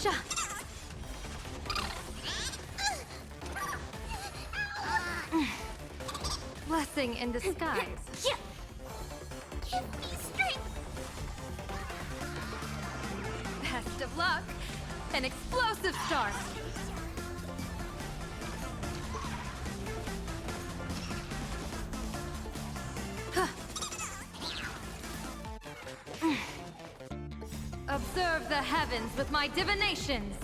Sha. Blessing in disguise. Give me strength! Best of luck. An explosive start. Observe the heavens with my divinations.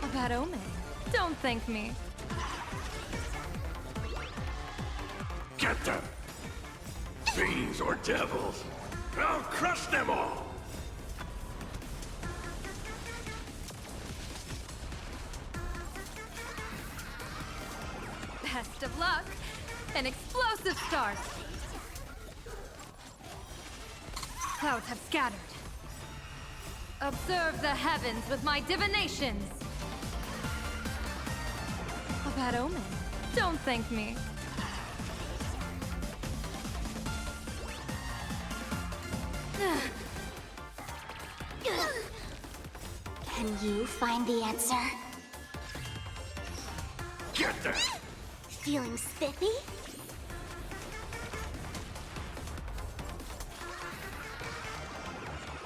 A bad omen. Don't thank me. Get them! Fiends or devils! I'll crush them all! Best of luck. An explosive start. Clouds have scattered. Observe the heavens with my divinations. A bad omen. Don't thank me. Can you find the answer? Get them! Feeling spiffy?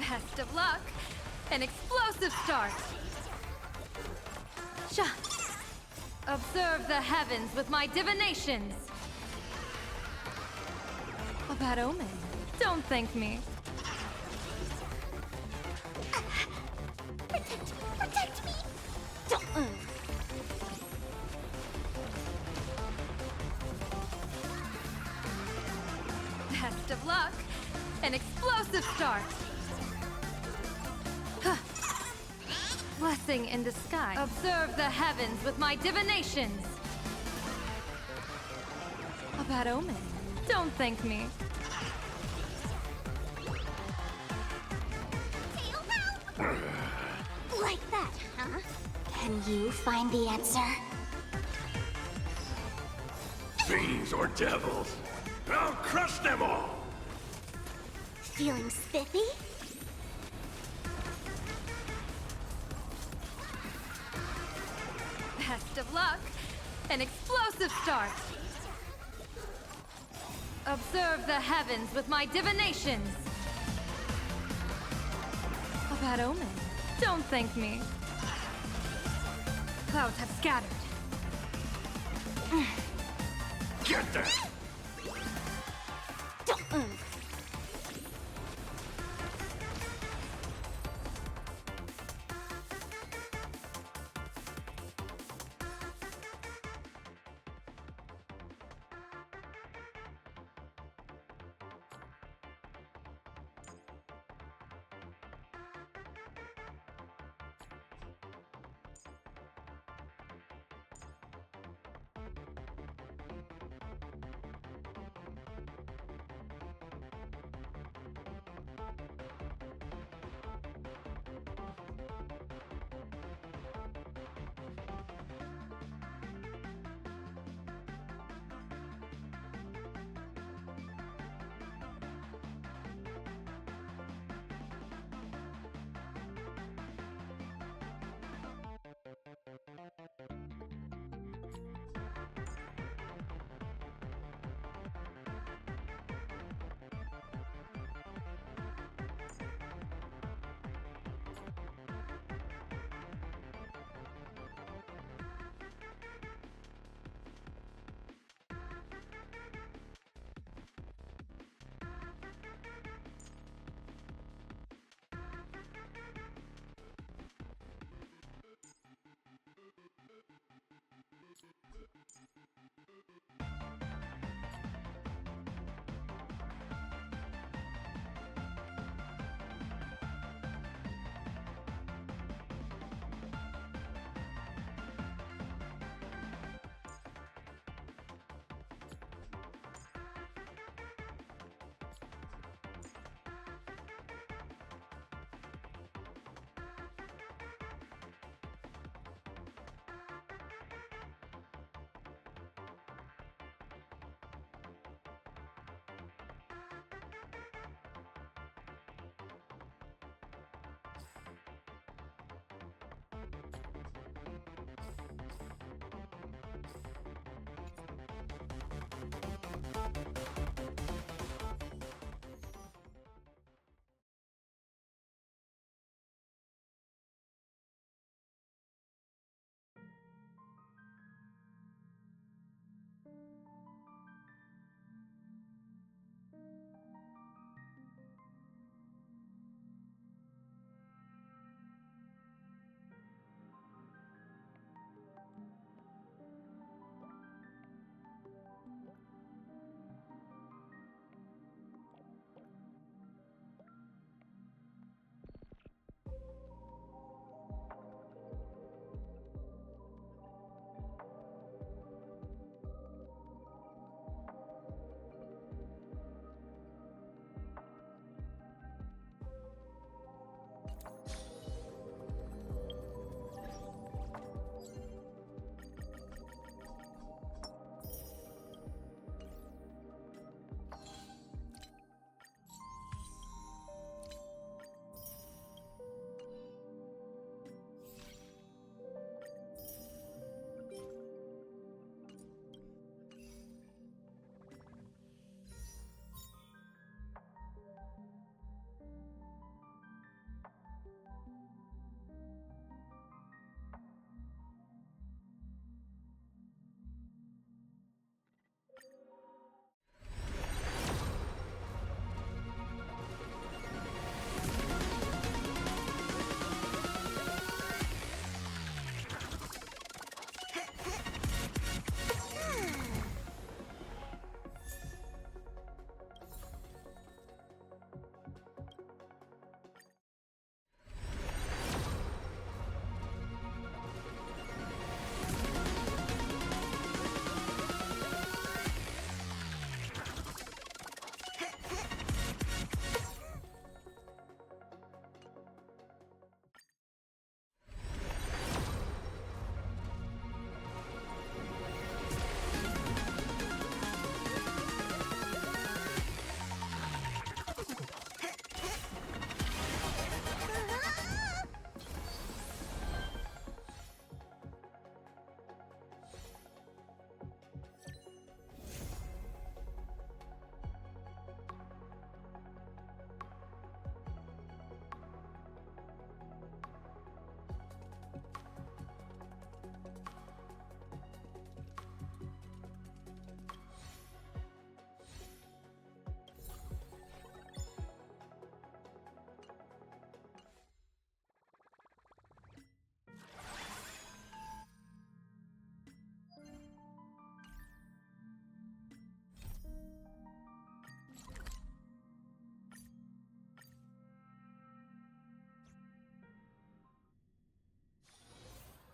Best of luck. An explosive start. Sha. Observe the heavens with my divinations. A bad omen. Don't thank me. Protect me! Don't move. Best of luck. An explosive start. Blessing in disguise. Observe the heavens with my divinations. A bad omen. Don't thank me. Tail round! Like that, huh? Can you find the answer? Fiends or devils! I'll crush them all! Feeling spiffy? Best of luck. An explosive start. Observe the heavens with my divinations. A bad omen. Don't thank me. Clouds have scattered. Get them! Don't move.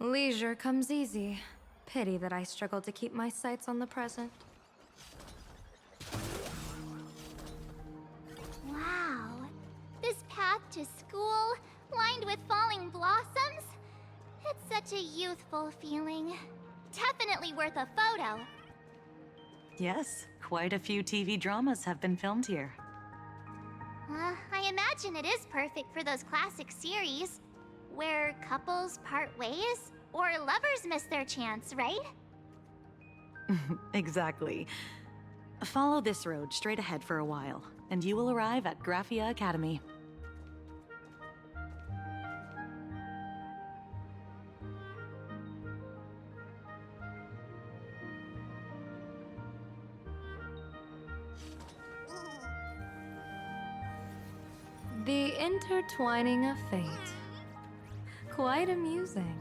Leisure comes easy. Pity that I struggle to keep my sights on the present. Wow. This path to school, lined with falling blossoms. It's such a youthful feeling. Definitely worth a photo. Yes, quite a few TV dramas have been filmed here. I imagine it is perfect for those classic series, where couples part ways, or lovers miss their chance, right? Exactly. Follow this road straight ahead for a while, and you will arrive at Graphia Academy. The intertwining of fate. Quite amusing.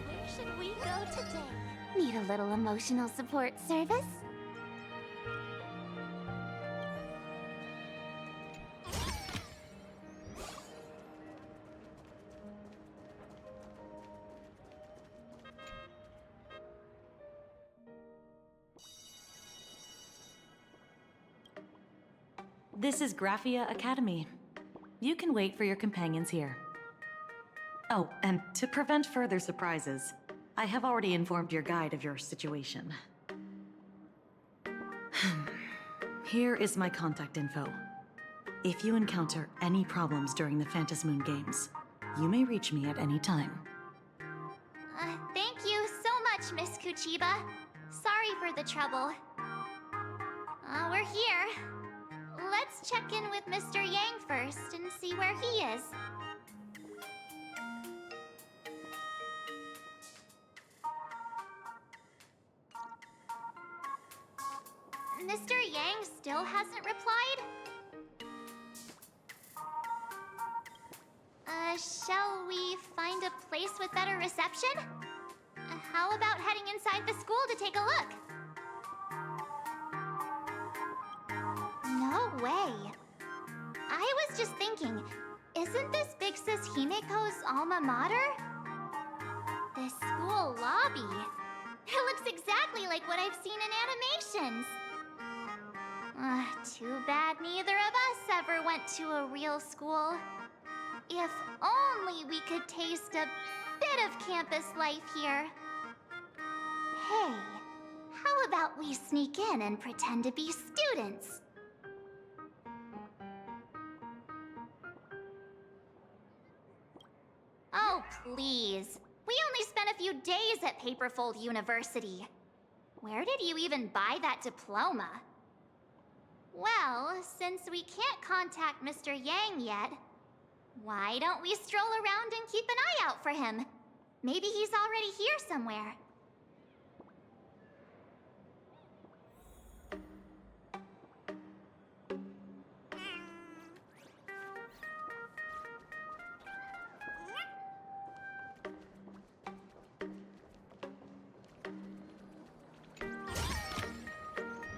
Where should we go today? Need a little emotional support service? This is Graphia Academy. You can wait for your companions here. Oh, and to prevent further surprises, I have already informed your guide of your situation. Here is my contact info. If you encounter any problems during the Phantasmoon Games, you may reach me at any time. Thank you so much, Miss Kuchiba. Sorry for the trouble. We're here. Let's check in with Mr. Yang first and see where he is. Mr. Yang still hasn't replied? Shall we find a place with better reception? How about heading inside the school to take a look? No way. I was just thinking, isn't this Big Sis Himiko's alma mater? This school lobby. It looks exactly like what I've seen in animations. Too bad neither of us ever went to a real school. If only we could taste a bit of campus life here. Hey, how about we sneak in and pretend to be students? Oh, please. We only spent a few days at Paperfold University. Where did you even buy that diploma? Well, since we can't contact Mr. Yang yet, why don't we stroll around and keep an eye out for him? Maybe he's already here somewhere.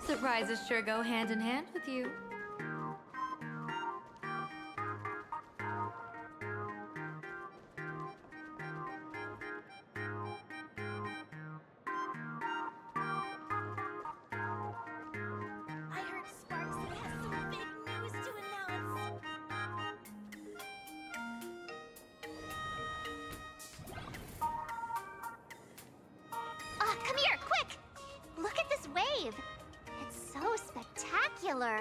Surprises sure go hand in hand with you. I heard Sparksy has some big news to announce. Come here, quick! Look at this wave. It's so spectacular.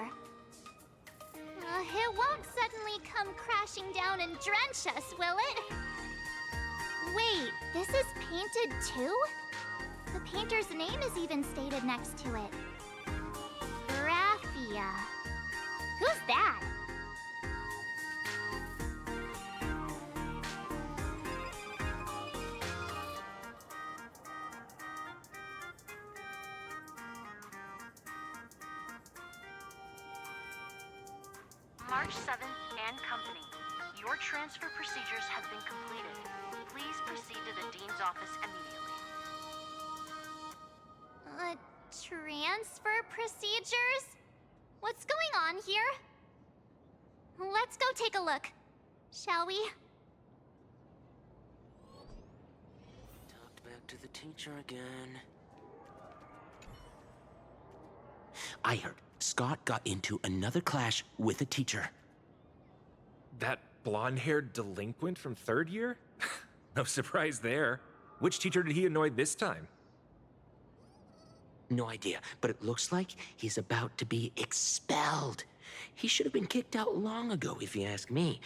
It won't suddenly come crashing down and drench us, will it? Wait, this is painted too? The painter's name is even stated next to it. Graphia. Who's that? March 7th and Company. Your transfer procedures have been completed. Please proceed to the Dean's office immediately. Transfer procedures? What's going on here? Let's go take a look, shall we? Talked back to the teacher again. I heard Scott got into another clash with a teacher. That blonde-haired delinquent from third year? No surprise there. Which teacher did he annoy this time? No idea, but it looks like he's about to be expelled. He should have been kicked out long ago, if you ask me.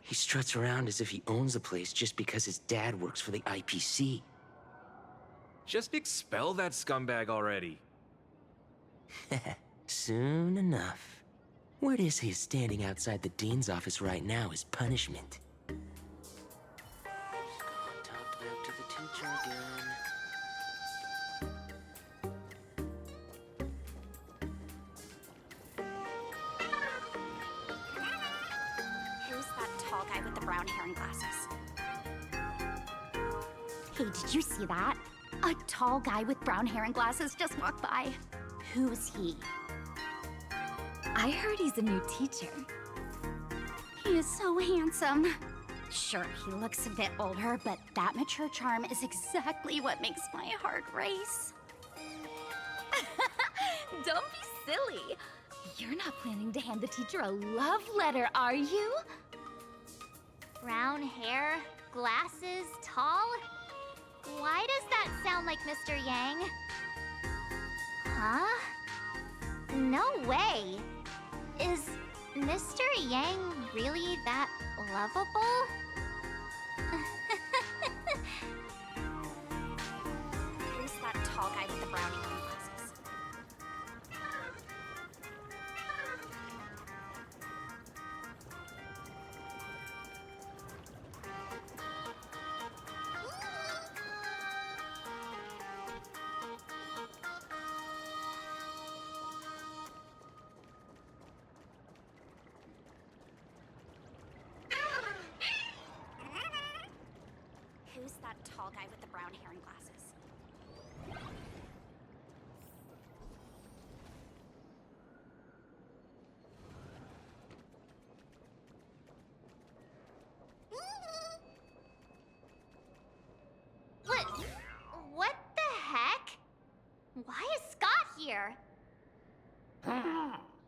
He struts around as if he owns the place just because his dad works for the IPC. Just expel that scumbag already. Soon enough. Word is he is standing outside the Dean's office right now as punishment. Scott talked back to the teacher again. Who's that tall guy with the brown hair and glasses? Hey, did you see that? A tall guy with brown hair and glasses just walked by. Who's he? I heard he's a new teacher. He is so handsome. Sure, he looks a bit older, but that mature charm is exactly what makes my heart race. Don't be silly. You're not planning to hand the teacher a love letter, are you? Brown hair, glasses, tall? Why does that sound like Mr. Yang? Huh? No way. Is Mr. Yang really that lovable? Who's that tall guy with the brown hair and glasses? Who's that tall guy with the brown hair and glasses? What the heck? Why is Scott here?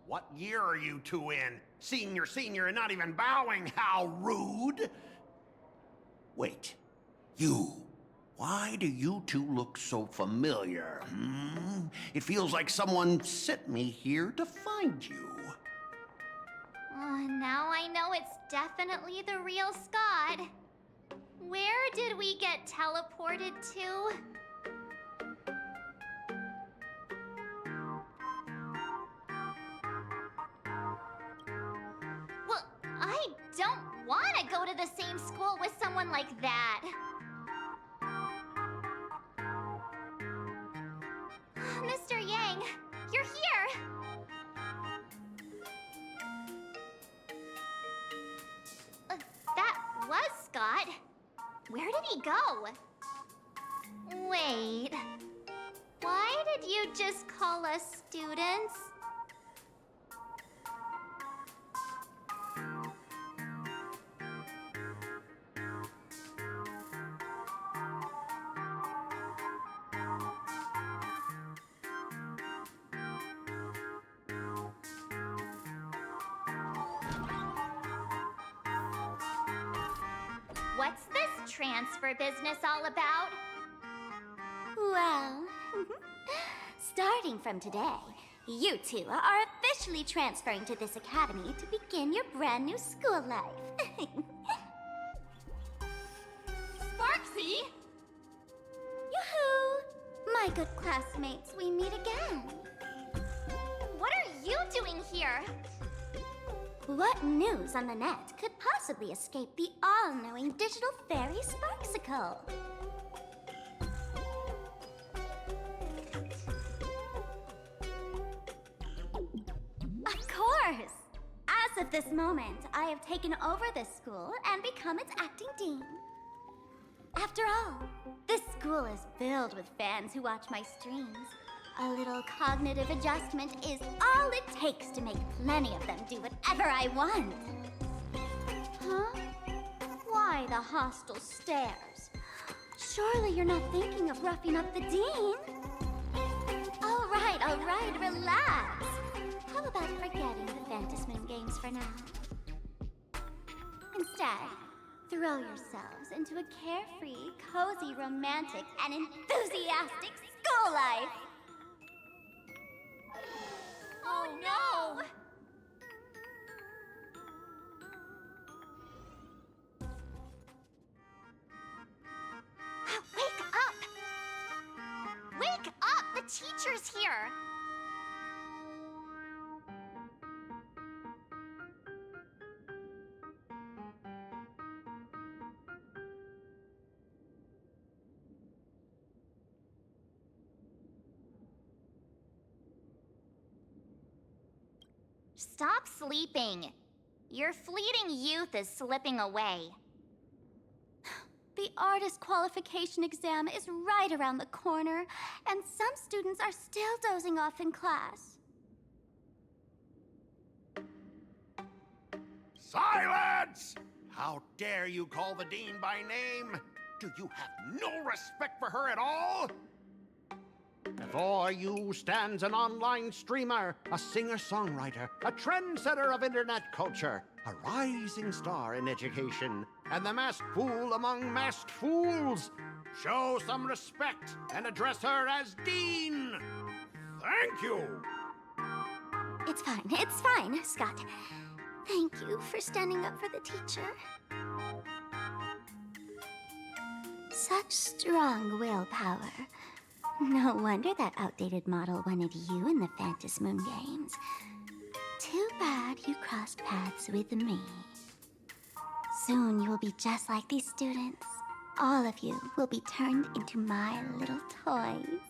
What year are you two in? Senior, and not even bowing. How rude! Wait, you. Why do you two look so familiar? It feels like someone sent me here to find you. Now I know it's definitely the real Scott. Where did we get teleported to? Well, I don't want to go to the same school with someone like that. Mr. Yang, you're here! That was Scott. Where did he go? Wait. Why did you just call us students? What's this transfer business all about? Well, starting from today, you two are officially transferring to this academy to begin your brand new school life. Sparksy! Yoo-hoo! My good classmates, we meet again. What are you doing here? What news on the net could possibly escape the all-knowing digital fairy Sparksicle? Of course! As of this moment, I have taken over this school and become its acting dean. After all, this school is filled with fans who watch my streams. A little cognitive adjustment is all it takes to make plenty of them do whatever I want. Huh? Why the hostile stares? Surely you're not thinking of roughing up the dean? All right, relax. How about forgetting the Phantasmoon games for now? Instead, throw yourselves into a carefree, cozy, romantic, and enthusiastic school life. Oh no! Wake up! Wake up! The teacher's here! Stop sleeping. Your fleeting youth is slipping away. The artist qualification exam is right around the corner, and some students are still dozing off in class. Silence! How dare you call the dean by name? Do you have no respect for her at all? Before you stands an online streamer, a singer-songwriter, a trendsetter of internet culture, a rising star in education, and the masked fool among masked fools. Show some respect and address her as Dean. Thank you. It's fine, Scott. Thank you for standing up for the teacher. Such strong willpower. No wonder that outdated model wanted you in the Phantasmoon games. Too bad you crossed paths with me. Soon you will be just like these students. All of you will be turned into my little toys.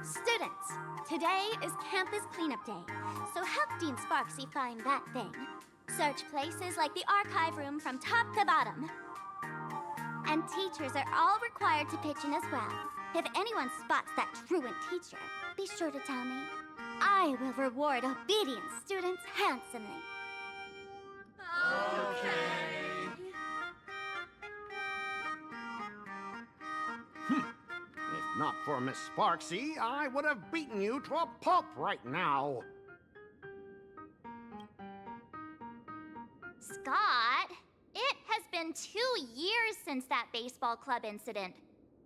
Students, today is campus cleanup day, so help Dean Sparksy find that thing. Search places like the archive room from top to bottom. And teachers are all required to pitch in as well. If anyone spots that truant teacher, be sure to tell me. I will reward obedient students handsomely. If not for Miss Sparksy, I would have beaten you to a pulp right now. Scott, it has been 2 years since that baseball club incident.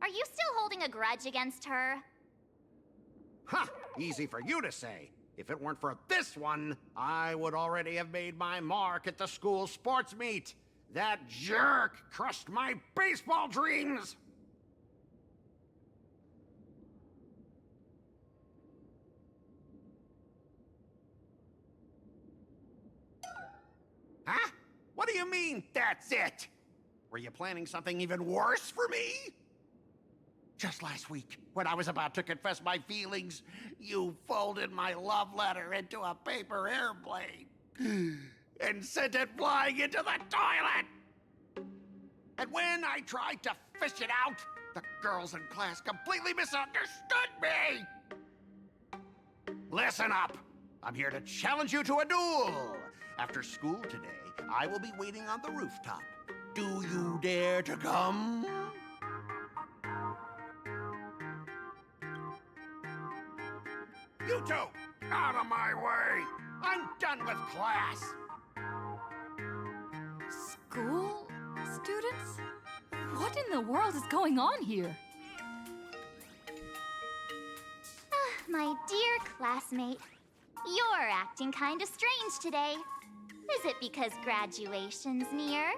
Are you still holding a grudge against her? Ha! Easy for you to say. If it weren't for this one, I would already have made my mark at the school sports meet. That jerk crushed my baseball dreams! Huh? What do you mean, that's it? Were you planning something even worse for me? Just last week, when I was about to confess my feelings, you folded my love letter into a paper airplane and sent it flying into the toilet. And when I tried to fish it out, the girls in class completely misunderstood me. Listen up. I'm here to challenge you to a duel. After school today, I will be waiting on the rooftop. Do you dare to come? You two, out of my way! I'm done with class! School students? What in the world is going on here? My dear classmate, you're acting kinda strange today. Is it because graduation's near?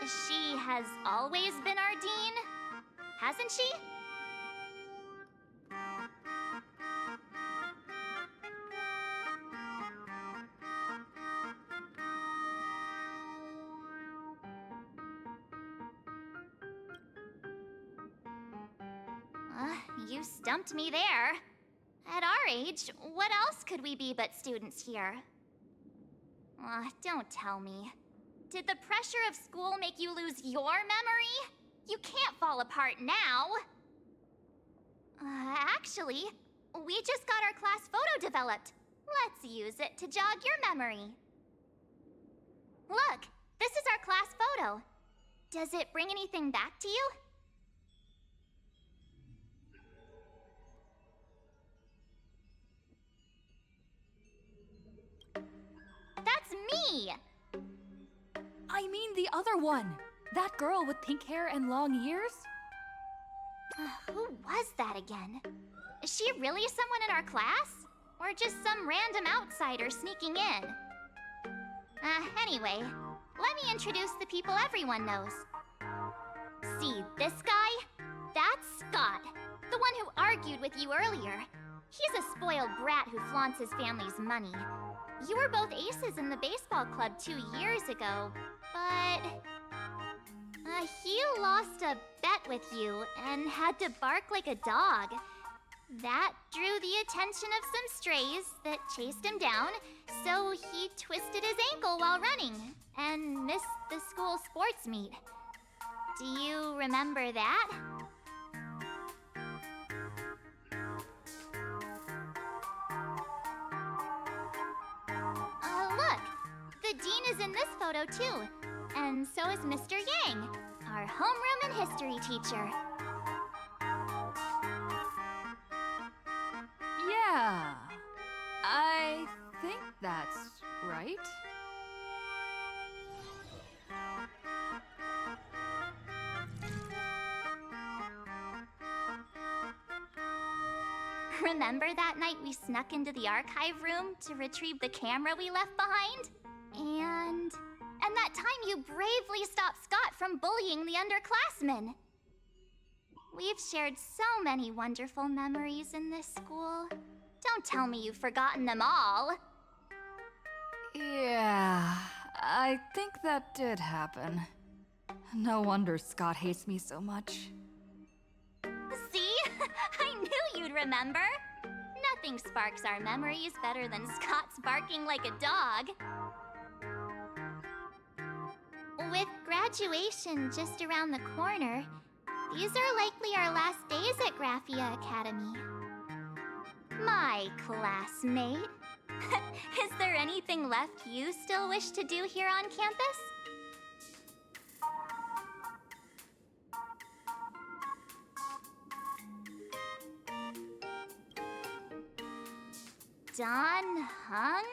She has always been our dean, hasn't she? You stumped me there. At our age, what else could we be but students here? Don't tell me. Did the pressure of school make you lose your memory? You can't fall apart now. Actually, we just got our class photo developed. Let's use it to jog your memory. Look, this is our class photo. Does it bring anything back to you? That's me! I mean the other one. That girl with pink hair and long ears? Who was that again? Is she really someone in our class? Or just some random outsider sneaking in? Anyway, let me introduce the people everyone knows. See this guy? That's Scott, the one who argued with you earlier. He's a spoiled brat who flaunts his family's money. You were both aces in the baseball club 2 years ago, but... he lost a bet with you and had to bark like a dog. That drew the attention of some strays that chased him down, so he twisted his ankle while running and missed the school sports meet. Do you remember that? Look! The dean is in this photo too, and so is Mr. Yang, our homeroom and history teacher. Yeah, I think that's right. Remember that night we snuck into the archive room to retrieve the camera we left behind? And that time you bravely stopped Scott from bullying the underclassmen. We've shared so many wonderful memories in this school. Don't tell me you've forgotten them all. Yeah, I think that did happen. No wonder Scott hates me so much. See? I knew you'd remember. Nothing sparks our memories better than Scott's barking like a dog. With graduation just around the corner, these are likely our last days at Graphia Academy. My classmate. Is there anything left you still wish to do here on campus? Don Hung?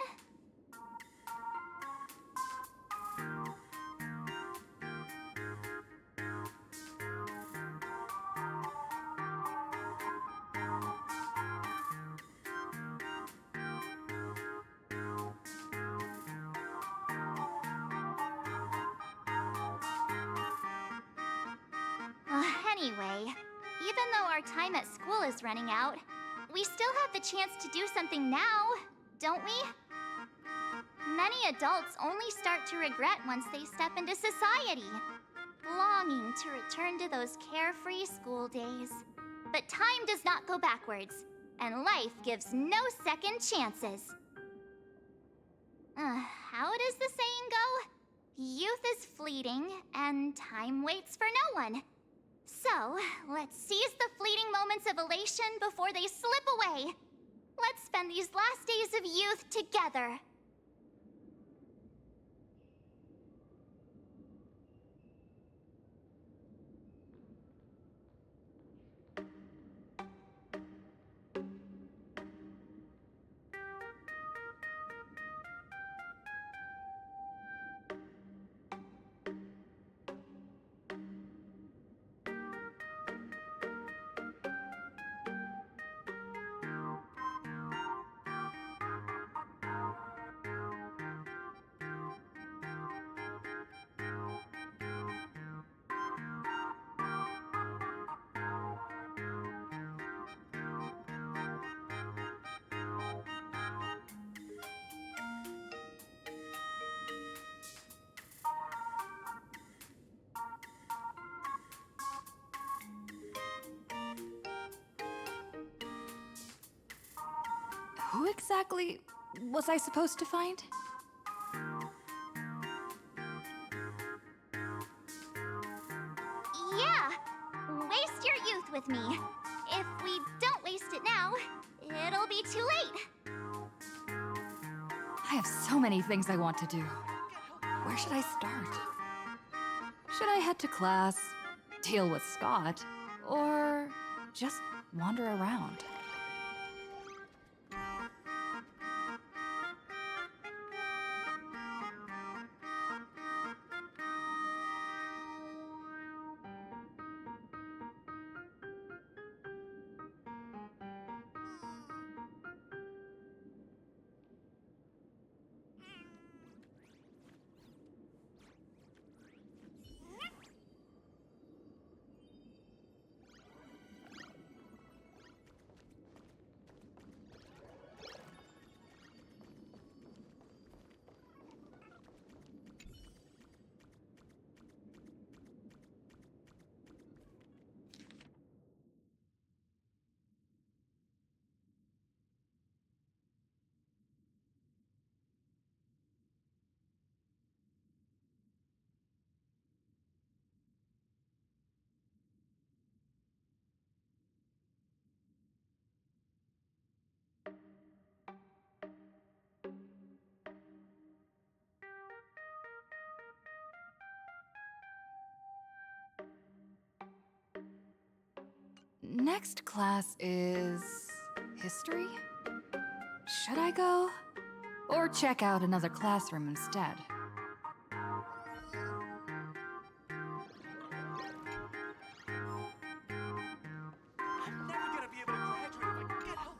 Anyway, even though our time at school is running out, we still have the chance to do something now, don't we? Many adults only start to regret once they step into society, longing to return to those carefree school days. But time does not go backwards, and life gives no second chances. How does the saying go? Youth is fleeting, and time waits for no one. So, let's seize the fleeting moments of elation before they slip away. Let's spend these last days of youth together. Who exactly was I supposed to find? Yeah, waste your youth with me. If we don't waste it now, it'll be too late. I have so many things I want to do. Where should I start? Should I head to class, deal with Scott, or just wander around? Next class is history? Should I go? Or check out another classroom instead? I'm never gonna be able to graduate if I can get help.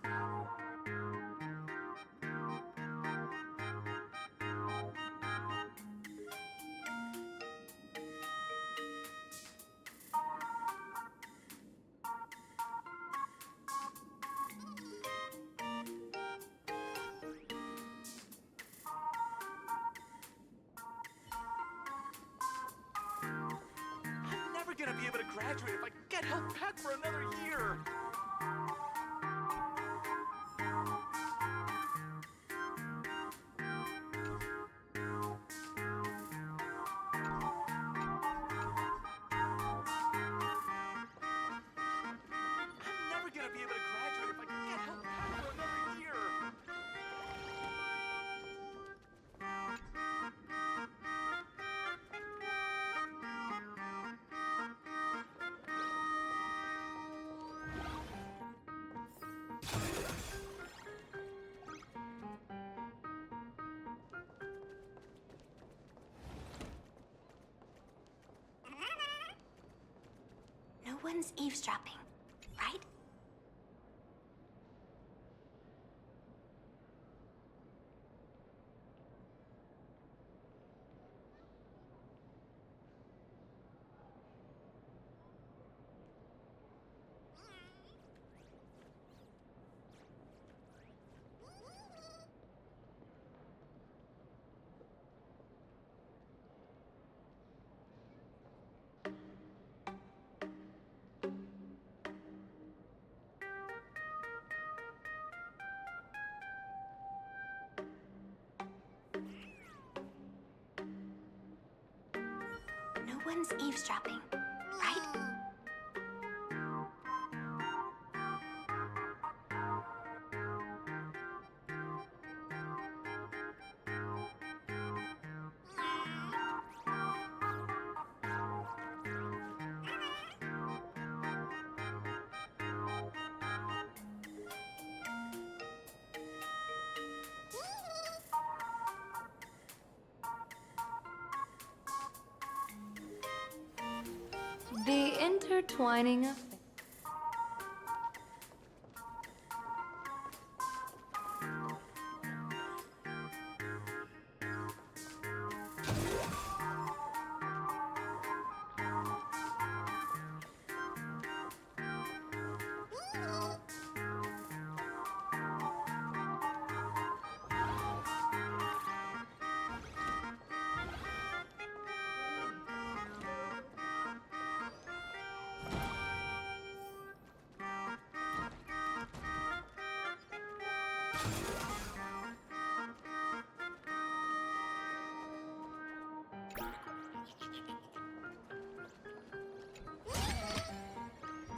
I'm never gonna be able to graduate if I get held back for another year. I'm never gonna be able to graduate if I get held back for another year. No one's eavesdropping, right? No one's eavesdropping, right? The intertwining of...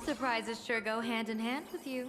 Surprises sure go hand in hand with you.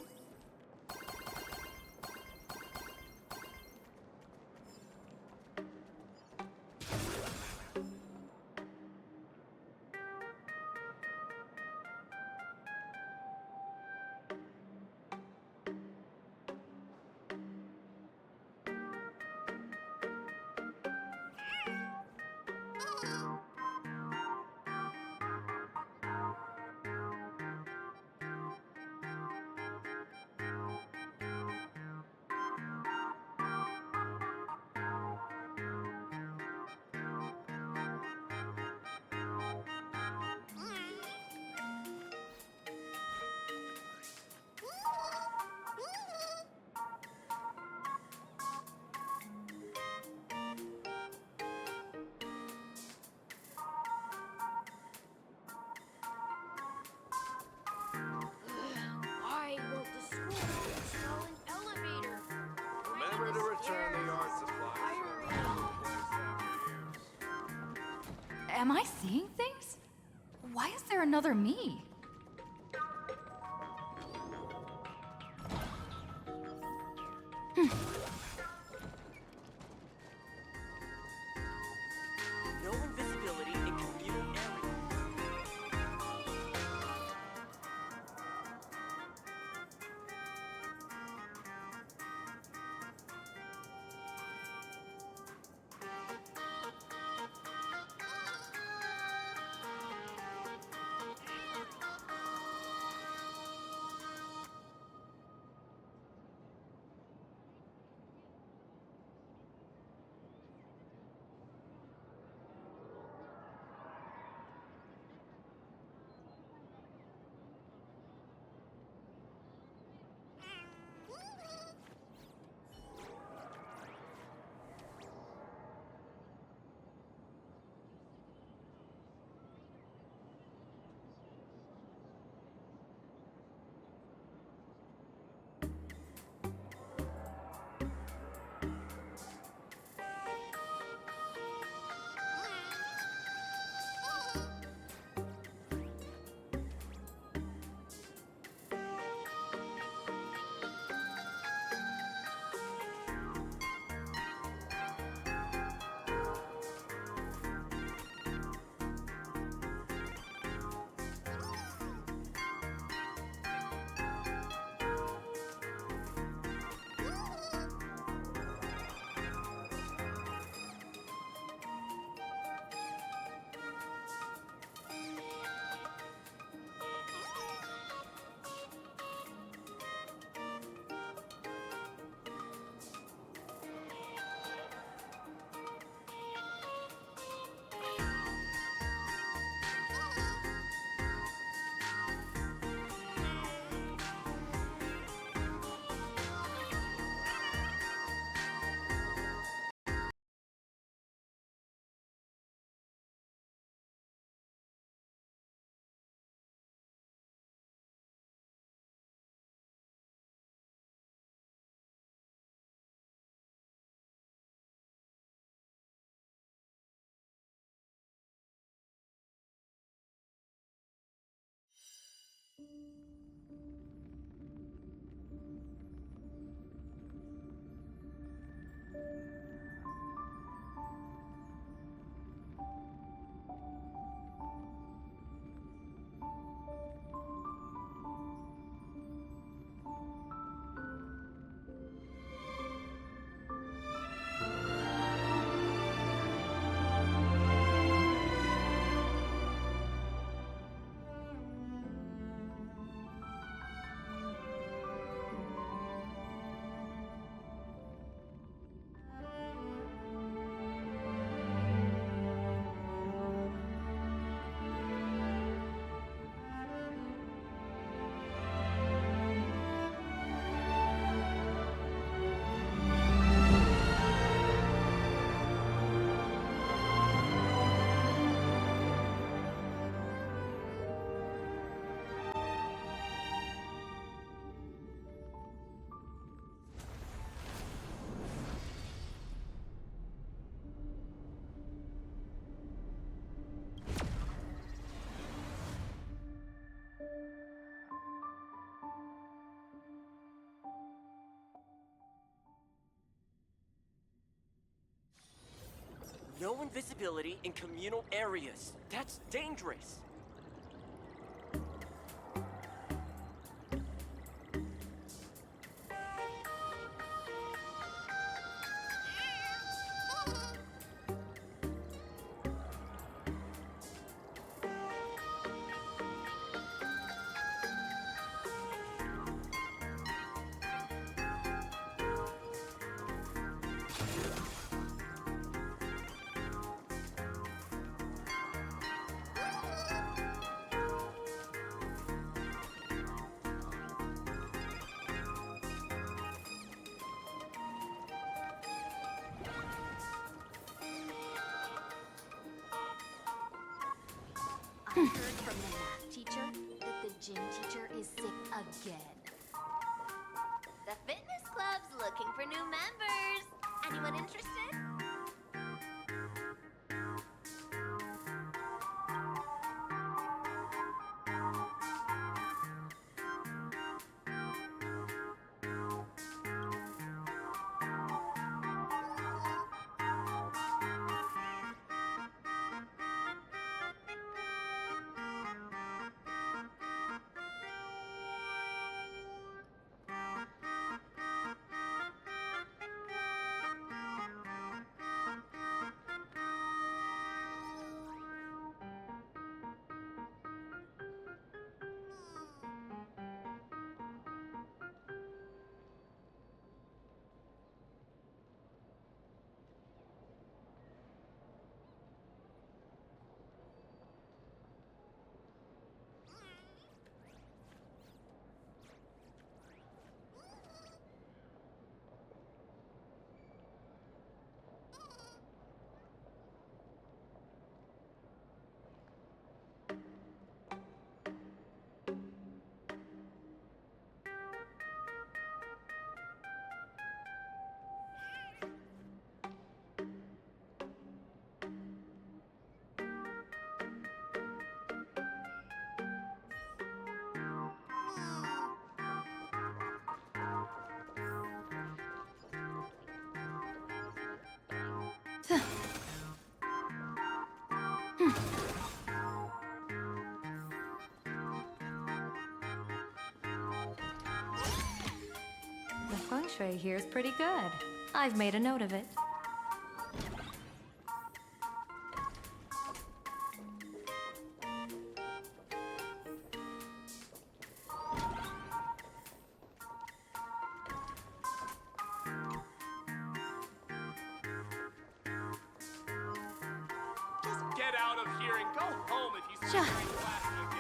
Why won't the school install an elevator? Remember to return the art supplies. Am I seeing things? Why is there another me? No invisibility in communal area. No invisibility in communal areas. That's dangerous. I heard from the math teacher that the gym teacher is sick again. The fitness club's looking for new members. Anyone interested? The feng shui here is pretty good. I've made a note of it. Just get out of here and go home if you see Sure. my class again.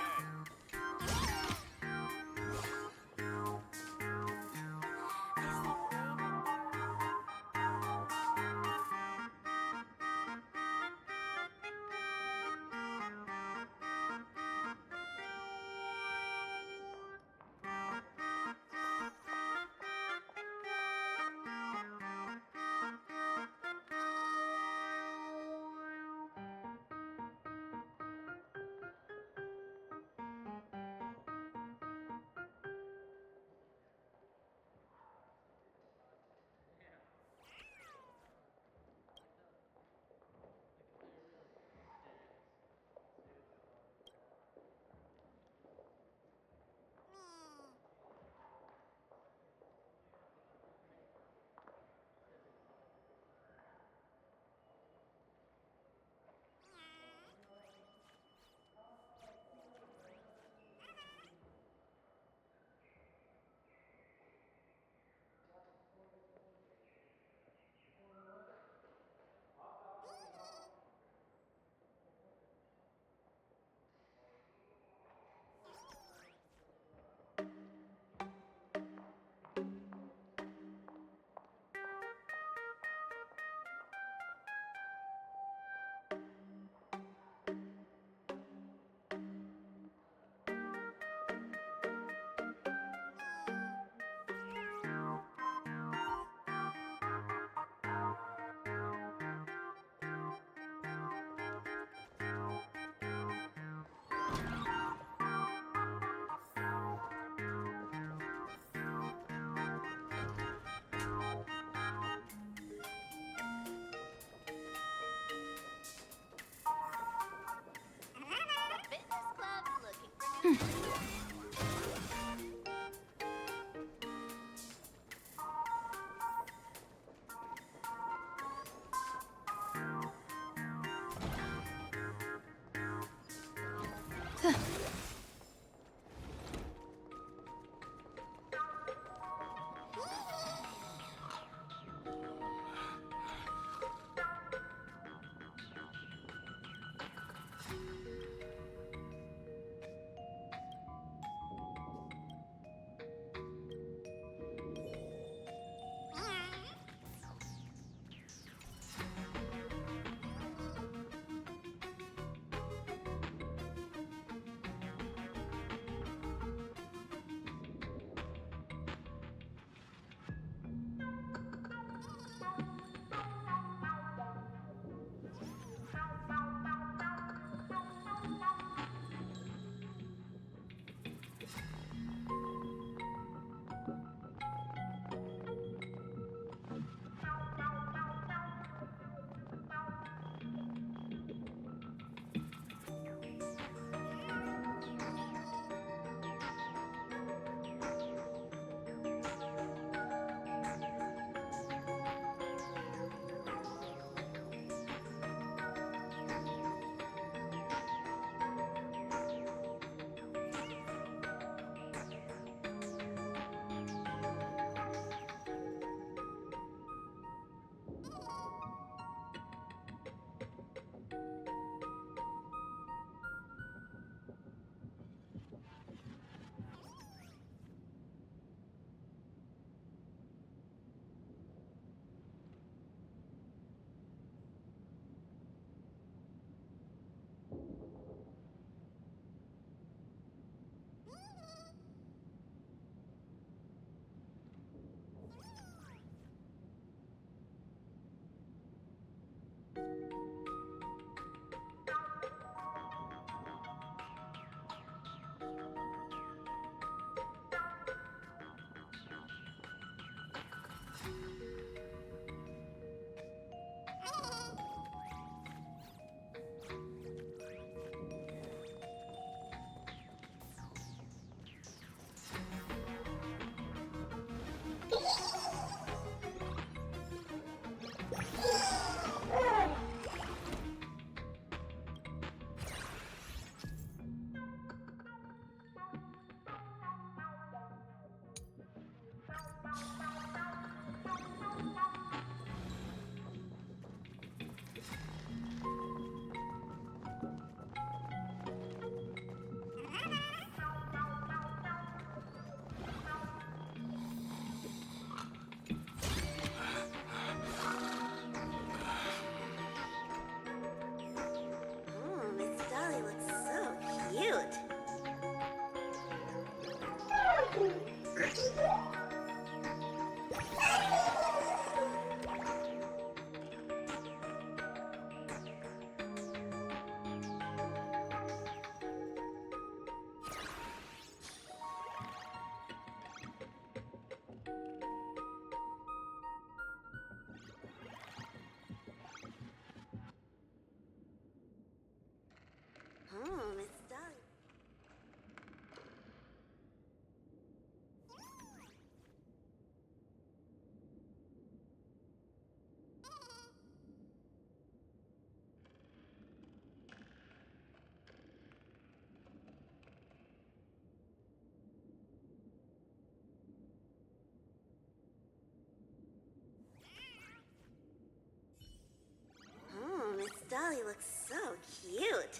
Dolly looks so cute.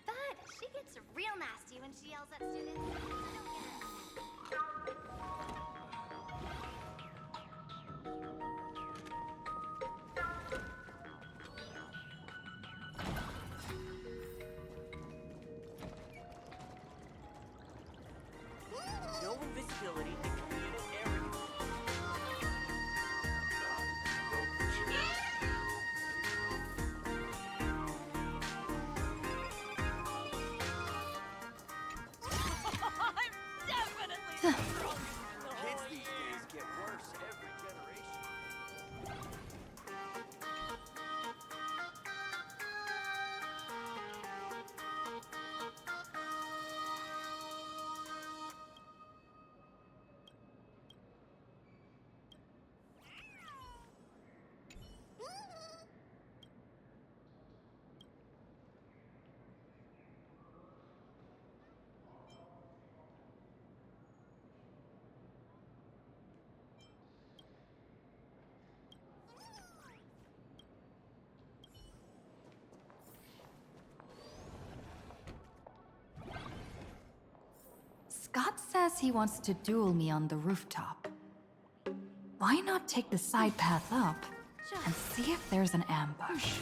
But she gets real nasty when she yells at students. I don't get it. No invisibility in communal areas. I'm definitely Kids these days get worse every generation. says he wants to duel me on the rooftop. Why not take the side path up and see if there's an ambush?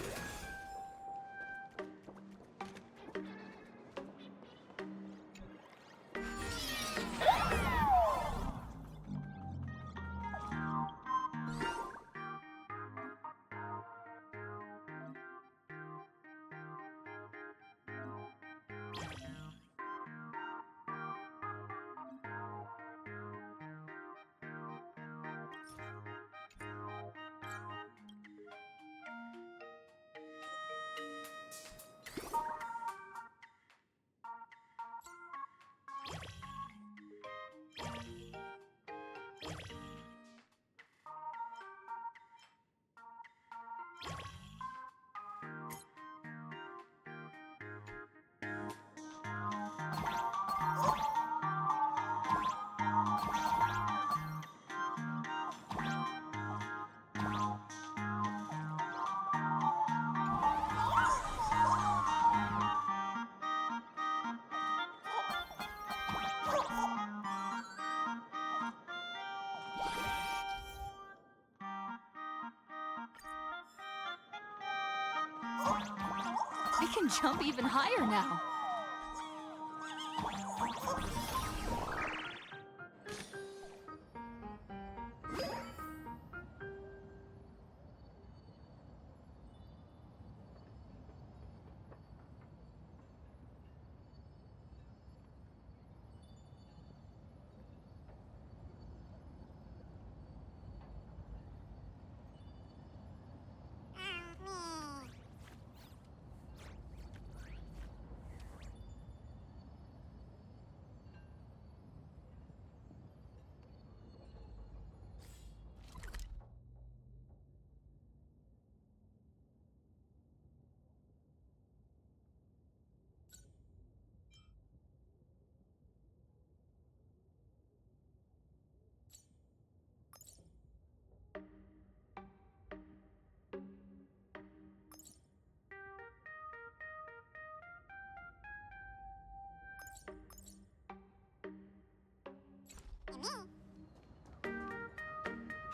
I can jump even higher now.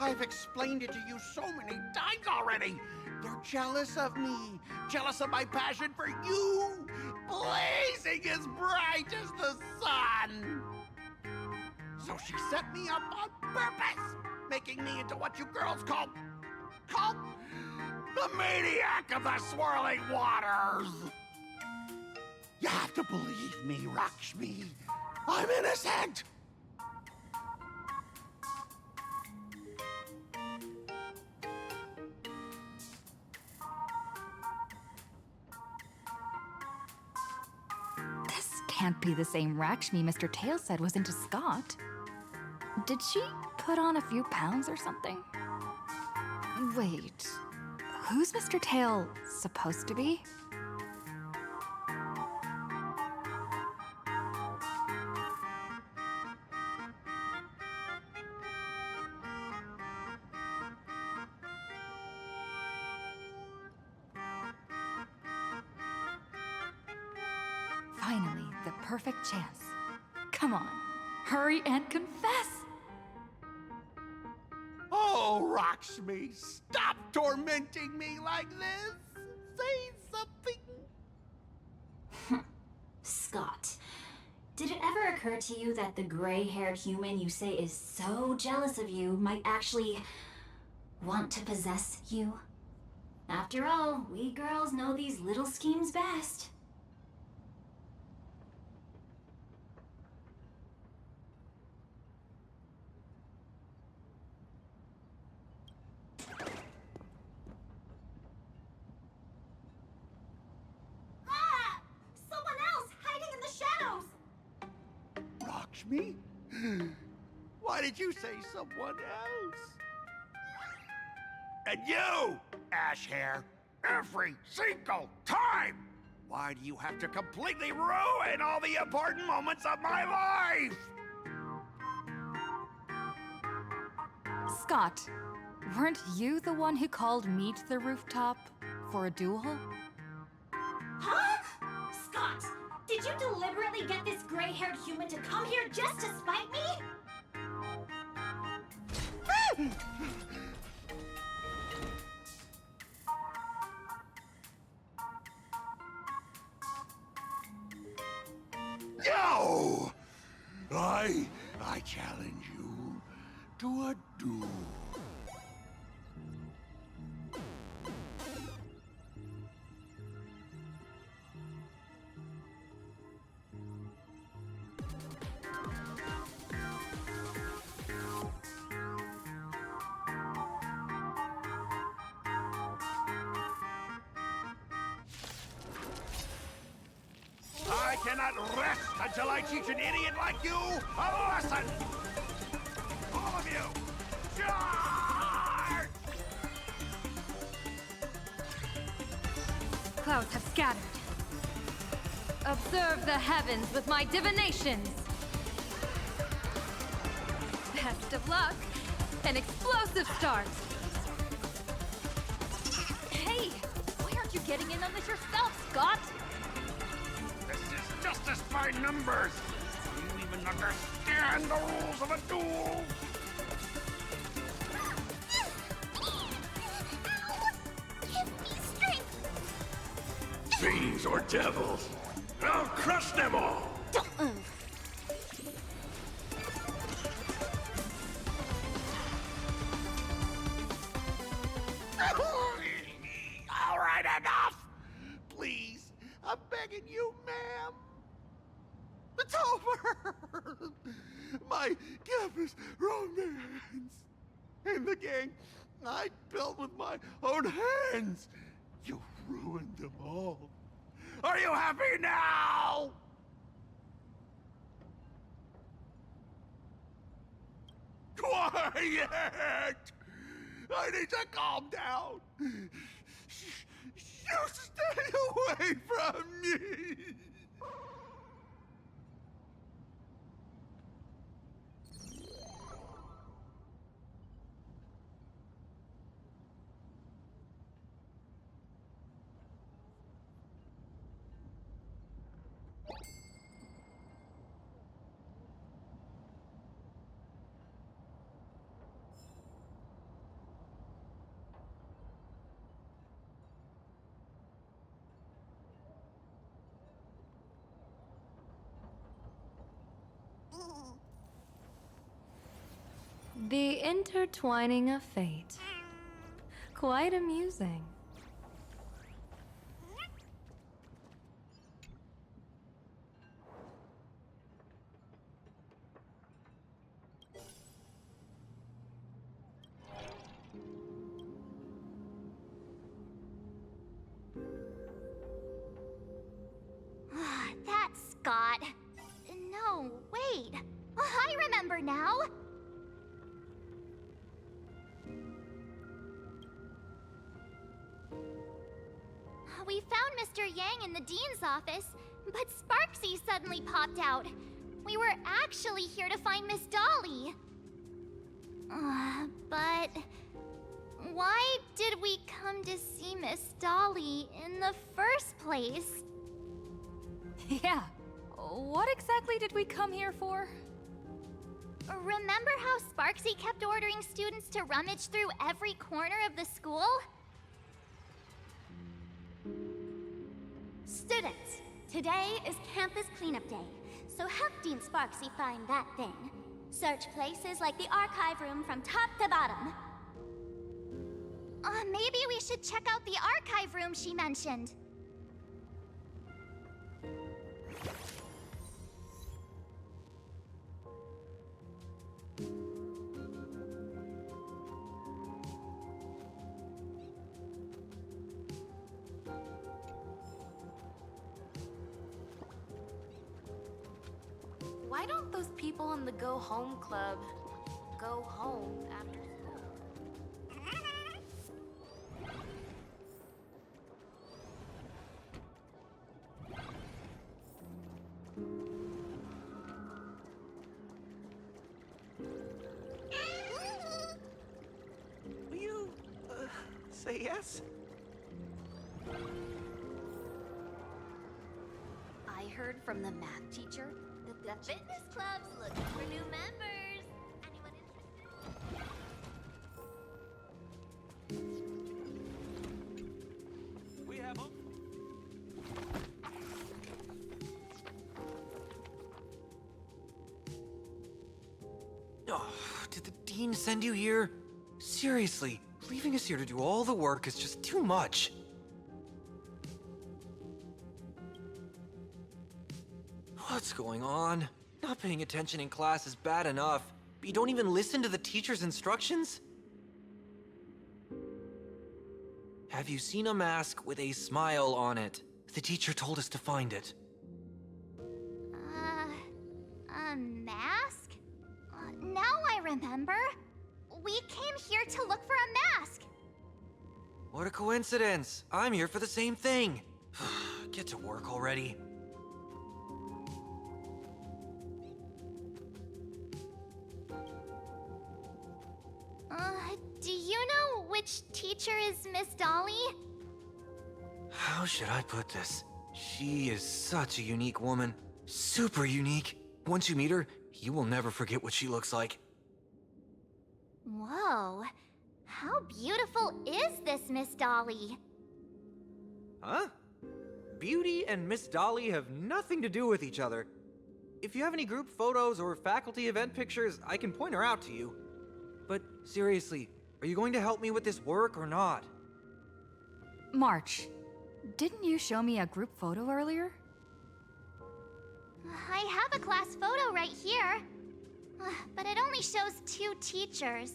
I've explained it to you so many times already. They're jealous of me, jealous of my passion for you, blazing as bright as the sun. So she set me up on purpose, making me into what you girls call the maniac of the swirling waters. You have to believe me, Lakshmi. I'm innocent. This can't be the same Lakshmi Mr. Tail said was into Scott. Did she put on a few pounds or something? Wait, who's Mr. Tail supposed to be? Finally, the perfect chance. Come on, hurry and confess! Oh, Lakshmi, stop tormenting me like this. Say something. Scott, did it ever occur to you that the gray-haired human you say is so jealous of you might actually want to possess you? After all, we girls know these little schemes best. Lakshmi? Why did you say someone else? And you, Ash Hair, every single time! Why do you have to completely ruin all the important moments of my life? Scott, weren't you the one who called me to the rooftop for a duel? Huh? Scott, did you deliberately really get this gray-haired human to come here just to spite me? No! I challenge you to a duel. I cannot rest until I teach an idiot like you a lesson! All of you, charge! Clouds have scattered. Observe the heavens with my divinations. Best of luck. An explosive start. Hey, why aren't you getting in on this yourself, Scott? This is justice by numbers! Do you even understand the rules of a duel? Give me strength! Fiends or devils, I'll crush them all! Don't move. All right, enough! Please, I'm begging you, ma'am. It's over! My campus romance and the gang I built with my own hands. You ruined them all. Are you happy now? Quiet! I need to calm down. You stay away from me! The intertwining of fate. Quite amusing. That's Scott. No, wait. I remember now. We found Mr. Yang in the dean's office, but Sparksy suddenly popped out. We were actually here to find Miss Dolly. But why did we come to see Miss Dolly in the first place? Yeah. What exactly did we come here for? Remember how Sparksy kept ordering students to rummage through every corner of the school? Students, today is campus cleanup day, so help Dean Sparksy find that thing. Search places like the archive room from top to bottom. Maybe we should check out the archive room she mentioned. Why don't those people in the Go Home Club go home after school? Will you, say yes? I heard from the math teacher that the Fitness club's looking for new members. Anyone interested? We have them. Oh, did the dean send you here? Seriously, leaving us here to do all the work is just too much. What's going on? Not paying attention in class is bad enough, but you don't even listen to the teacher's instructions? Have you seen a mask with a smile on it? The teacher told us to find it. A mask? Now I remember. We came here to look for a mask. What a coincidence! I'm here for the same thing. Get to work already. Do you know which teacher is Miss Dolly? How should I put this? She is such a unique woman. Super unique. Once you meet her, you will never forget what she looks like. Whoa. How beautiful is this Miss Dolly? Huh? Beauty and Miss Dolly have nothing to do with each other. If you have any group photos or faculty event pictures, I can point her out to you. But seriously, are you going to help me with this work or not? March, didn't you show me a group photo earlier? I have a class photo right here. But it only shows 2 teachers.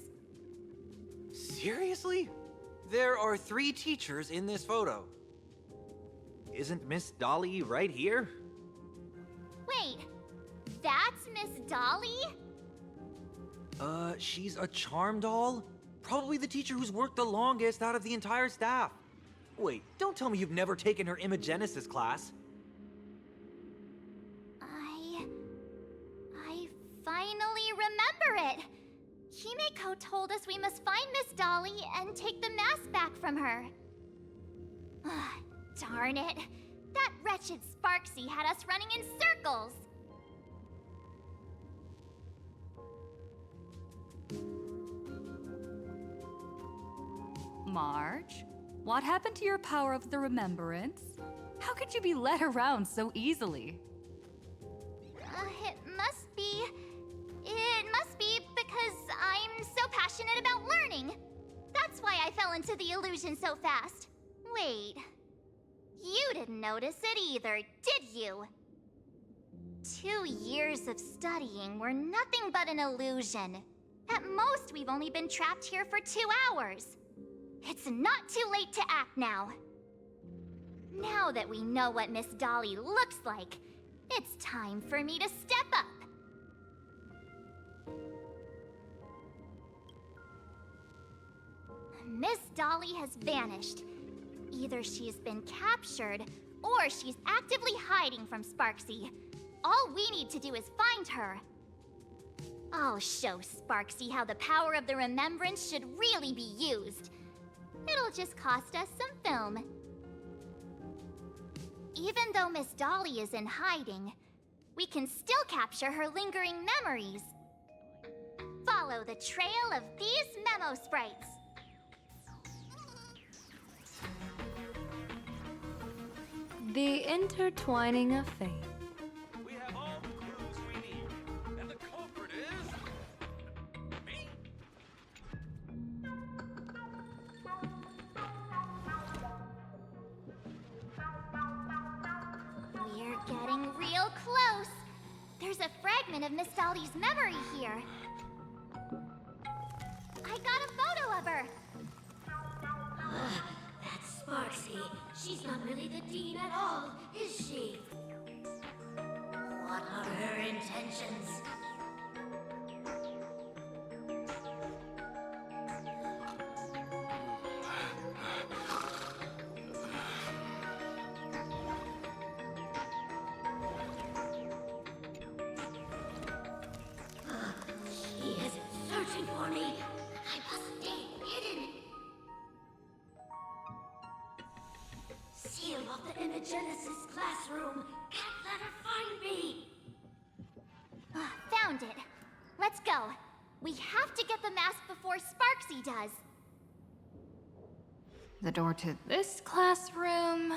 Seriously? There are 3 teachers in this photo. Isn't Miss Dolly right here? Wait, that's Miss Dolly? She's a charm doll? Probably the teacher who's worked the longest out of the entire staff. Wait, don't tell me you've never taken her Imogenesis class. I finally remember it. Himeko told us we must find Miss Dolly and take the mask back from her. Darn it. That wretched Sparksy had us running in circles. March, what happened to your power of the remembrance? How could you be led around so easily? It must be because I'm so passionate about learning. That's why I fell into the illusion so fast. Wait, you didn't notice it either, did you? 2 years of studying were nothing but an illusion. At most, we've only been trapped here for 2 hours. It's not too late to act now. Now that we know what Miss Dolly looks like, it's time for me to step up. Miss Dolly has vanished. Either she's been captured, or she's actively hiding from Sparksy. All we need to do is find her. I'll show Sparksy how the power of the remembrance should really be used. It'll just cost us some film. Even though Miss Dolly is in hiding, we can still capture her lingering memories. Follow the trail of these memo sprites. The intertwining of fate. We have all the clues we need. And the culprit is... me? We're getting real close. There's a fragment of Miss Dolly's memory here. I got a photo of her. That's Sparksy. She's not really the dean at all, is she? What are her intentions? She is searching for me. I must stay hidden. Seal off the Imogenesis classroom. Can't let her find let's go. We have to get the mask before Sparksy does. The door to this classroom...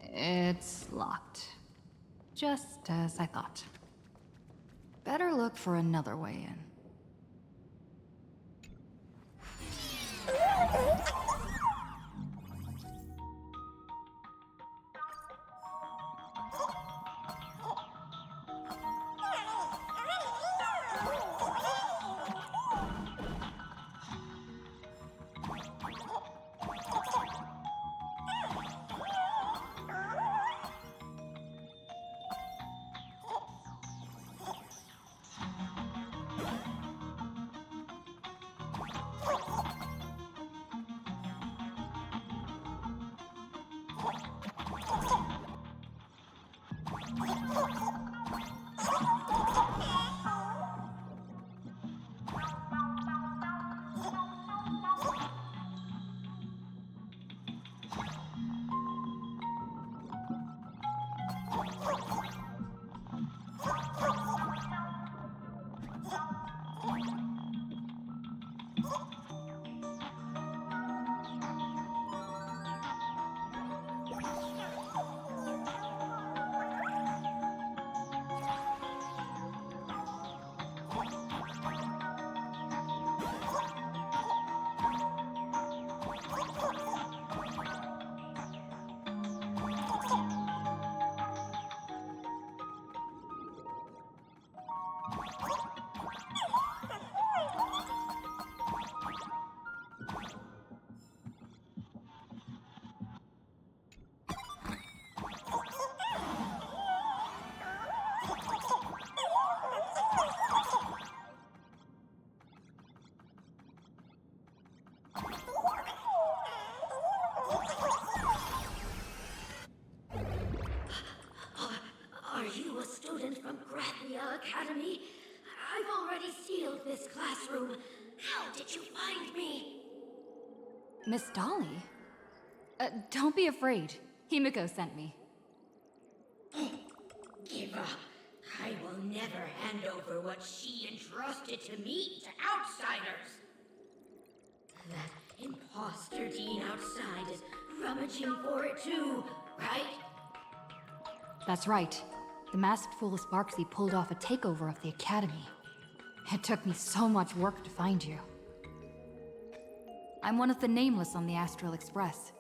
it's locked. Just as I thought. Better look for another way in. Academy. I've already sealed this classroom. How did you find me? Miss Dolly? Don't be afraid. Himiko sent me. Give up. I will never hand over what she entrusted to me to outsiders. That imposter dean outside is rummaging for it too, right? That's right. The masked fool Sparksy pulled off a takeover of the Academy. It took me so much work to find you. I'm one of the nameless on the Astral Express.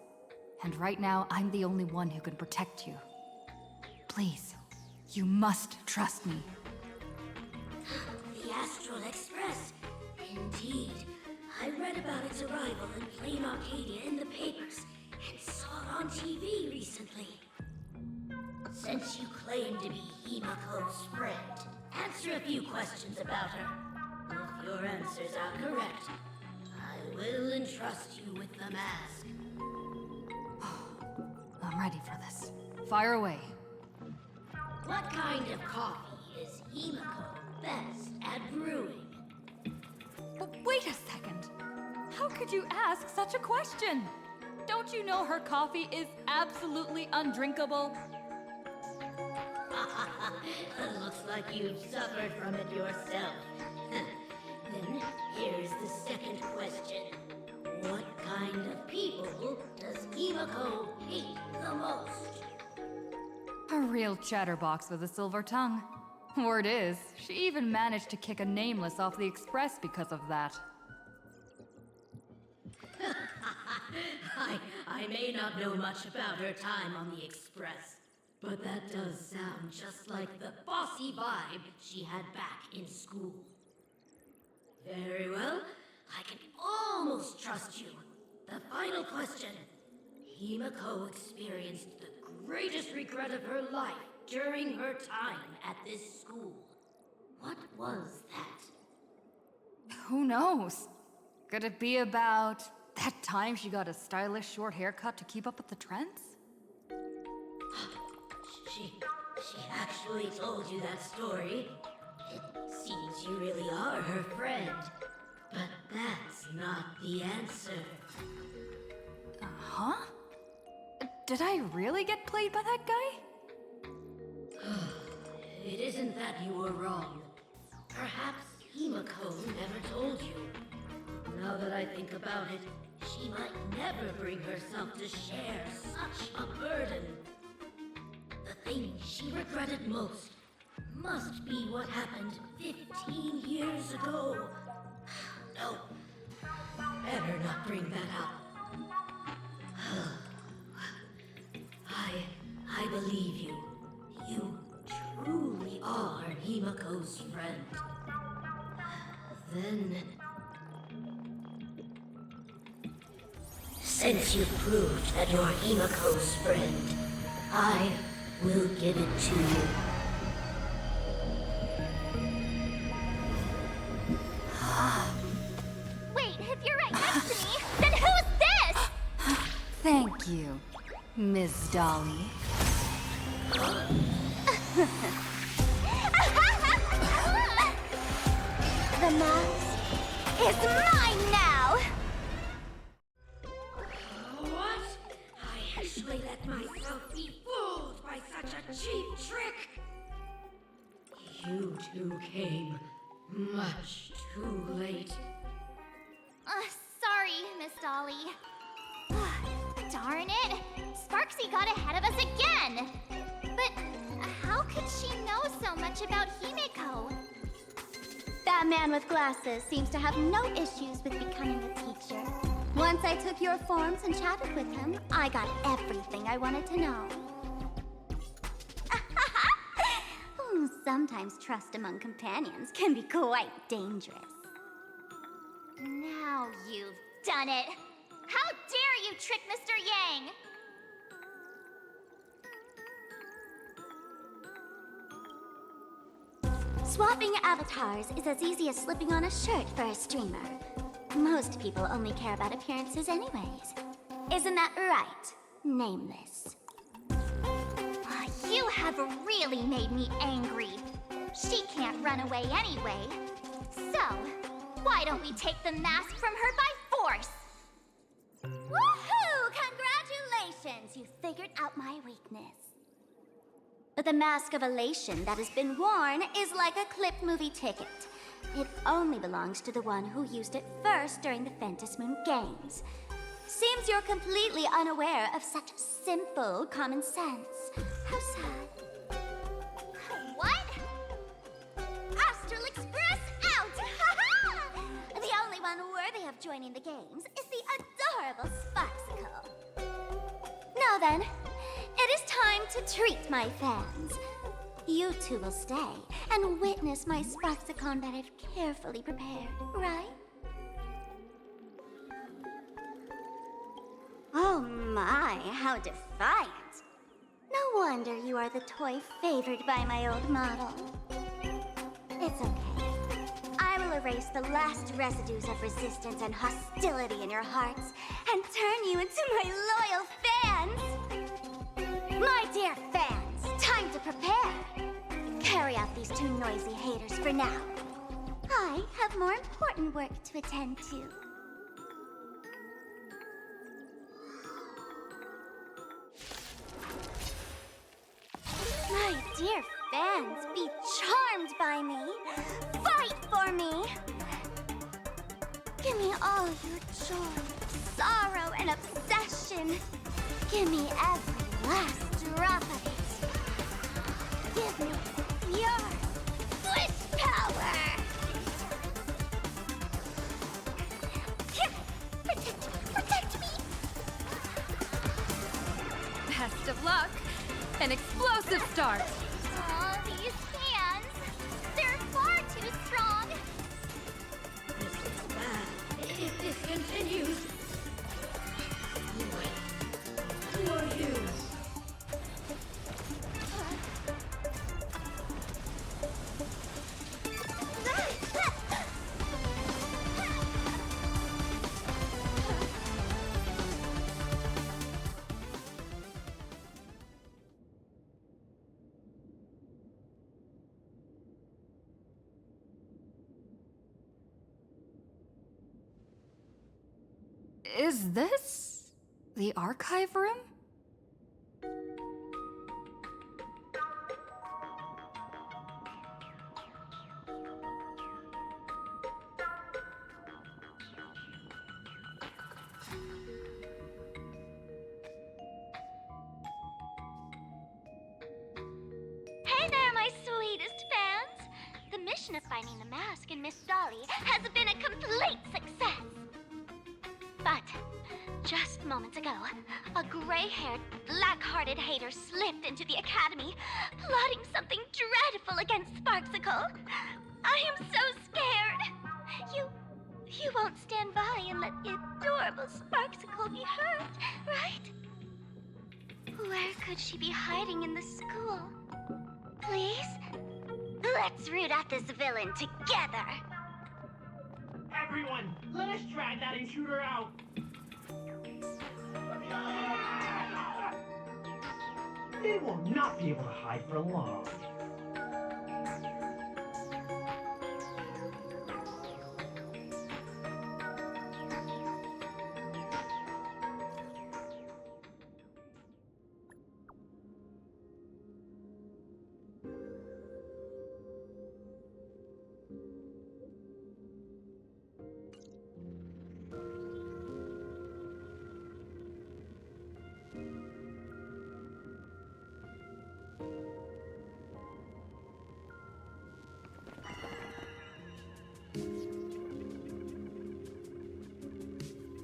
And right now, I'm the only one who can protect you. Please, you must trust me. The Astral Express? Indeed. I read about its arrival in Plain Arcadia in the papers, and saw it on TV recently. Since you claim to be Himiko's friend, answer a few questions about her. If your answers are correct, I will entrust you with the mask. I'm ready for this. Fire away. What kind of coffee is Himiko best at brewing? But wait a second. How could you ask such a question? Don't you know her coffee is absolutely undrinkable? Looks like you've suffered from it yourself. Then here's the second question. What kind of people does Himiko hate the most? A real chatterbox with a silver tongue. Word is, she even managed to kick a nameless off the Express because of that. I may not know much about her time on the Express, but that does sound just like the bossy vibe she had back in school. Very well, I can almost trust you. The final question. Himiko experienced the greatest regret of her life during her time at this school. What was that? Who knows? Could it be about that time she got a stylish short haircut to keep up with the trends? She actually told you that story. It seems you really are her friend. But that's not the answer. Huh? Did I really get played by that guy? It isn't that you were wrong. Himiko never told you. Now that I think about it, she might never bring herself to share such a burden. The thing she regretted most must be what happened 15 years ago. No, better not bring that up. I believe you. You truly are Himiko's friend. Then, since you've proved that you're Himiko's friend, I will give it to you. Wait, if you're right next to me, then who's this? Thank you, Miss Dolly. The mouse is mine now! What? I actually let myself be fooled by such a cheap trick! You two came much too late. Sorry, Miss Dolly. Darn it! Sparksy got ahead of us again! But how could she know so much about Himiko? That man with glasses seems to have no issues with becoming a teacher. Once I took your forms and chatted with him, I got everything I wanted to know. Sometimes trust among companions can be quite dangerous. Now you've done it! How dare you trick Mr. Yang! Swapping avatars is as easy as slipping on a shirt for a streamer. Most people only care about appearances anyways. Isn't that right, Nameless? You have really made me angry. She can't run away anyway. So, why don't we take the mask from her by force? Woohoo! Congratulations! You figured out my weakness. But the mask of elation that has been worn is like a clipped movie ticket. It only belongs to the one who used it first during the Ventus Moon Games. Seems you're completely unaware of such simple common sense. How sad. What? Astral Express out! The only one worthy of joining the games is the adorable Sparksicle. Now then, it is time to treat my fans. You two will stay and witness my Sparksicon that I've carefully prepared, right? Oh my, how defiant. No wonder you are the toy favored by my old model. It's okay. I will erase the last residues of resistance and hostility in your hearts and turn you into my loyal fans! My dear fans, time to prepare! Carry out these two noisy haters for now. I have more important work to attend to. My dear fans, be charmed by me. Fight for me. Give me all your joy, sorrow, and obsession. Give me every last drop of it. Give me your wish power. Protect me. Best of luck. An explosive start. All these hands, they're far too strong. This is bad. If this continues... Wait. Who are you? Is this the archive room? mission of finding the mask in Miss Dolly has been a complete success. But just moments ago, a gray-haired, black-hearted hater slipped into the academy, plotting something dreadful against Sparksicle. I am so scared. You won't stand by and let the adorable Sparksicle be hurt, right? Where could she be hiding in the school? Please? Let's root out this villain together. Everyone, let us drag that intruder out. They will not be able to hide for long.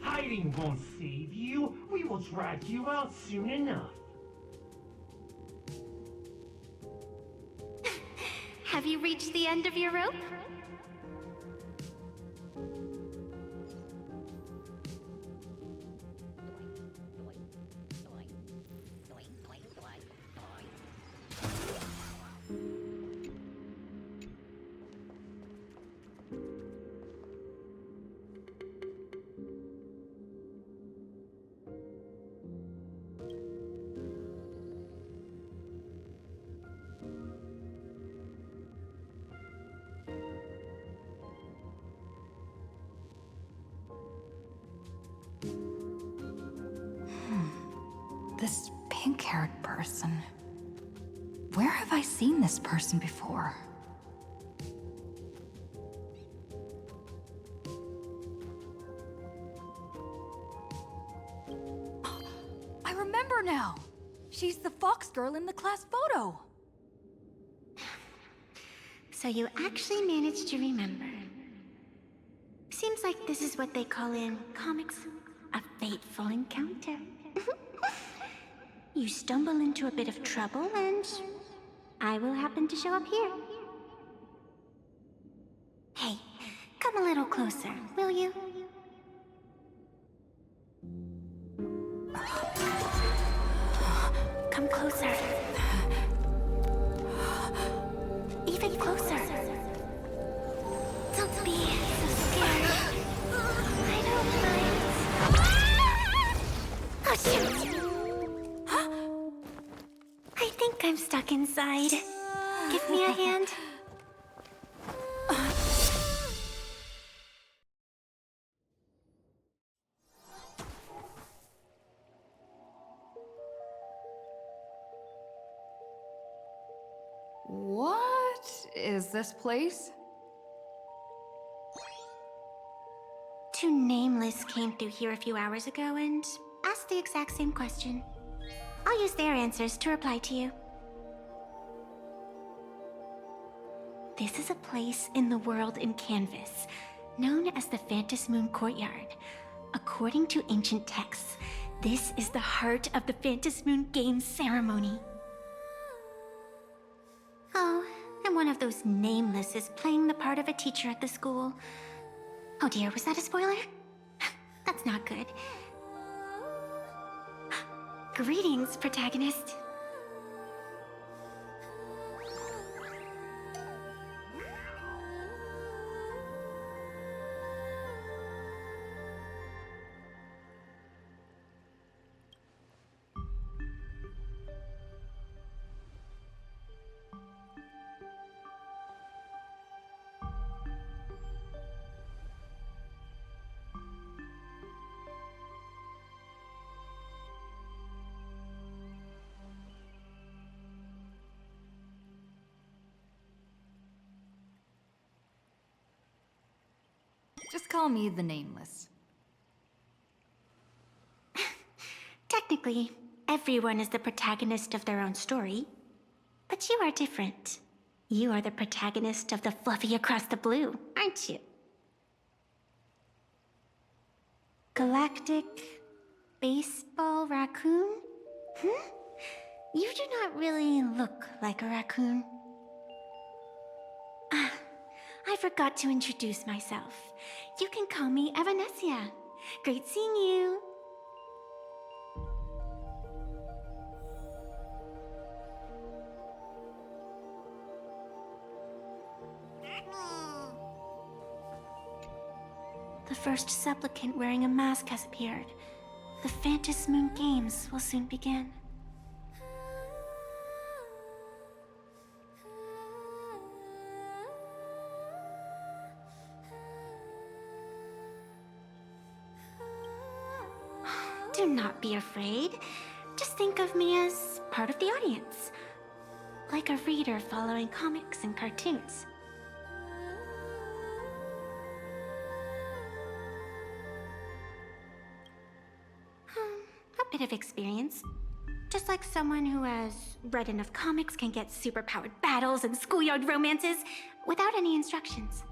Hiding won't save you. We will drag you out soon enough. Have you reached the end of your rope? This pink-haired person. Where have I seen this person before? I remember now! She's the fox girl in the class photo! So you actually managed to remember. Seems like this is what they call in comics a fateful encounter. You stumble into a bit of trouble and I will happen to show up here. Hey, come a little closer, will you? Come closer. Even closer. Don't be so scared. I don't mind. Oh, shoot. I think I'm stuck inside. Give me a hand. What is this place? Two nameless came through here a few hours ago and asked the exact same question. I'll use their answers to reply to you. This is a place in the world in Canvas, known as the Phantom Moon Courtyard. According to ancient texts, this is the heart of the Phantom Moon Games ceremony. Oh, and one of those nameless is playing the part of a teacher at the school. Oh dear, was that a spoiler? That's not good. Greetings, protagonist. Just call me the Nameless. Technically, everyone is the protagonist of their own story. But you are different. You are the protagonist of the Fluffy Across the Blue, aren't you? Galactic baseball raccoon? You do not really look like a raccoon. I forgot to introduce myself. You can call me Evanessia. Great seeing you. The first supplicant wearing a mask has appeared. The Phantom Moon Games will soon begin. Do not be afraid. Just think of me as part of the audience. Like a reader following comics and cartoons. A bit of experience. Just like someone who has read enough comics can get superpowered battles and schoolyard romances without any instructions.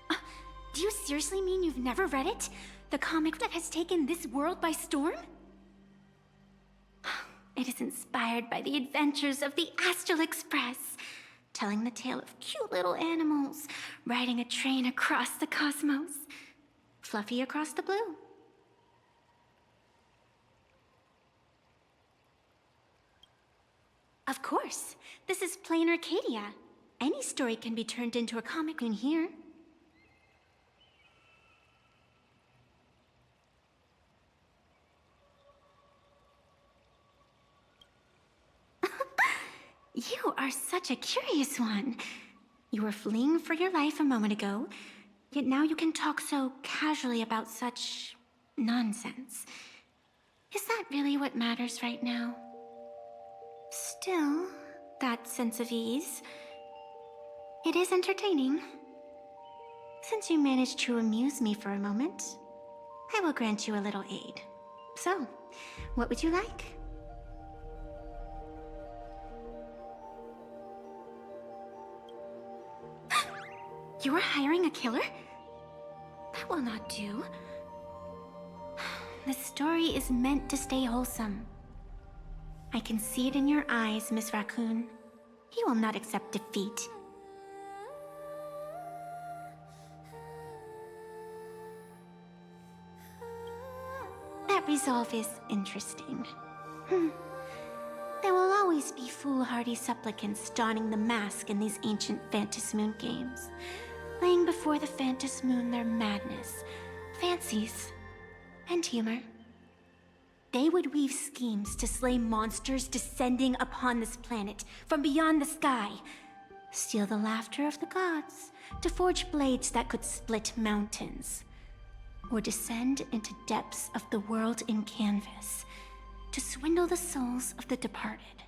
Do you seriously mean you've never read it? The comic that has taken this world by storm? It is inspired by the adventures of the Astral Express, telling the tale of cute little animals riding a train across the cosmos. Fluffy Across the Blue. Of course, this is plain Arcadia. Any story can be turned into a comic in here. You are such a curious one. You were fleeing for your life a moment ago, yet now you can talk so casually about such nonsense. Is that really what matters right now? Still, that sense of ease, it is entertaining. Since you managed to amuse me for a moment, I will grant you a little aid. So, what would you like? You are hiring a killer? That will not do. The story is meant to stay wholesome. I can see it in your eyes, Miss Raccoon. He will not accept defeat. That resolve is interesting. There will always be foolhardy supplicants donning the mask in these ancient Phantom Moon games, laying before the Phantom Moon their madness, fancies, and humor. They would weave schemes to slay monsters descending upon this planet from beyond the sky, steal the laughter of the gods to forge blades that could split mountains, or descend into depths of the world in canvas to swindle the souls of the departed.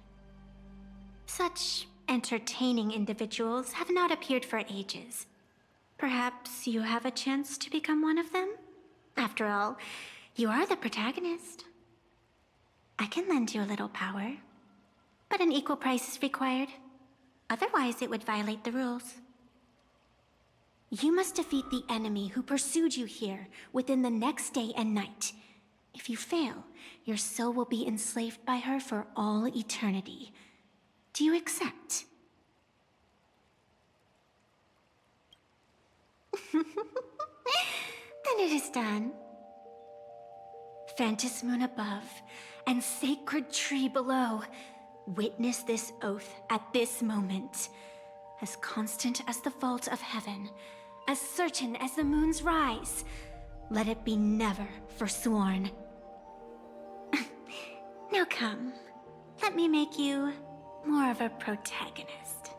Such entertaining individuals have not appeared for ages. Perhaps you have a chance to become one of them? After all, you are the protagonist. I can lend you a little power, but an equal price is required. Otherwise, it would violate the rules. You must defeat the enemy who pursued you here within the next day and night. If you fail, your soul will be enslaved by her for all eternity. Do you accept? Then it is done. Phantom Moon above and sacred tree below, witness this oath at this moment. As constant as the vault of heaven, as certain as the moon's rise, let it be never forsworn. Now come, let me make you more of a protagonist.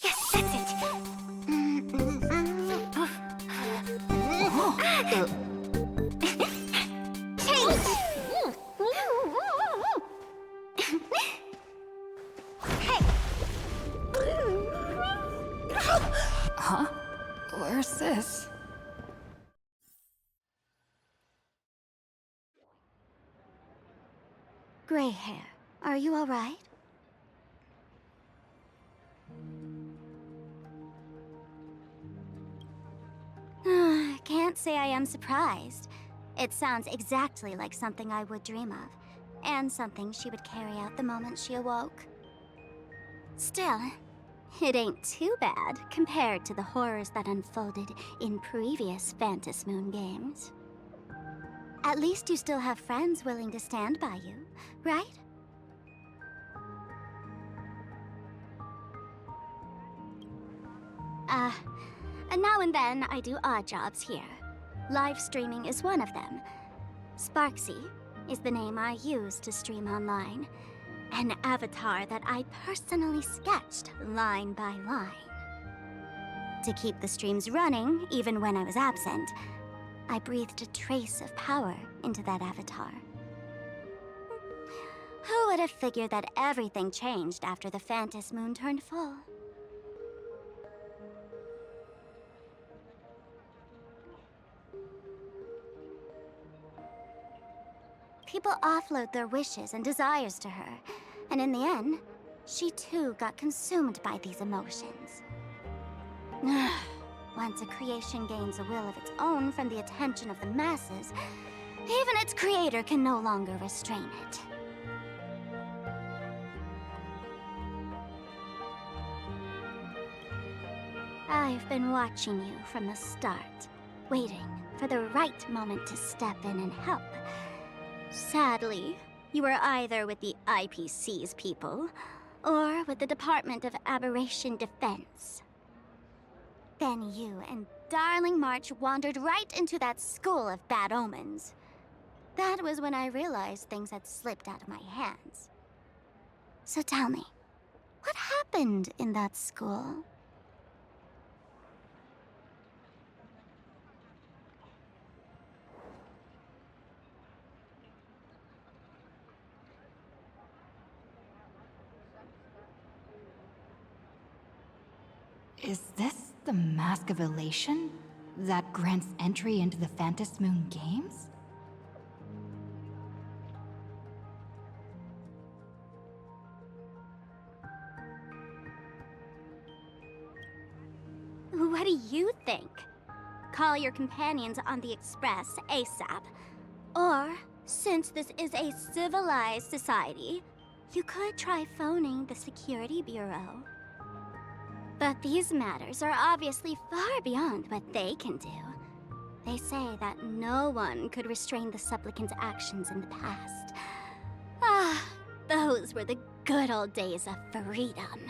Yes, that's it. Change! Hey! Huh? Where's this? Gray hair, are you alright? Can't say I am surprised. It sounds exactly like something I would dream of, and something she would carry out the moment she awoke. Still, it ain't too bad compared to the horrors that unfolded in previous Phantasmoon games. At least you still have friends willing to stand by you, right? And now and then I do odd jobs here. Live streaming is one of them. Sparksy is the name I use to stream online. An avatar that I personally sketched line by line. To keep the streams running, even when I was absent, I breathed a trace of power into that avatar. Who would have figured that everything changed after the Phantasmoon turned full? People offload their wishes and desires to her, and in the end, she too got consumed by these emotions. Once a creation gains a will of its own from the attention of the masses, even its creator can no longer restrain it. I've been watching you from the start, waiting for the right moment to step in and help. Sadly, you were either with the IPC's people, or with the Department of Aberration Defense. Then you and Darling March wandered right into that school of bad omens. That was when I realized things had slipped out of my hands. So tell me, what happened in that school? Is this the Mask of Elation that grants entry into the Phantasmoon games? What do you think? Call your companions on the Express ASAP. Or, since this is a civilized society, you could try phoning the Security Bureau. But these matters are obviously far beyond what they can do. They say that no one could restrain the supplicant's actions in the past. Ah, those were the good old days of freedom.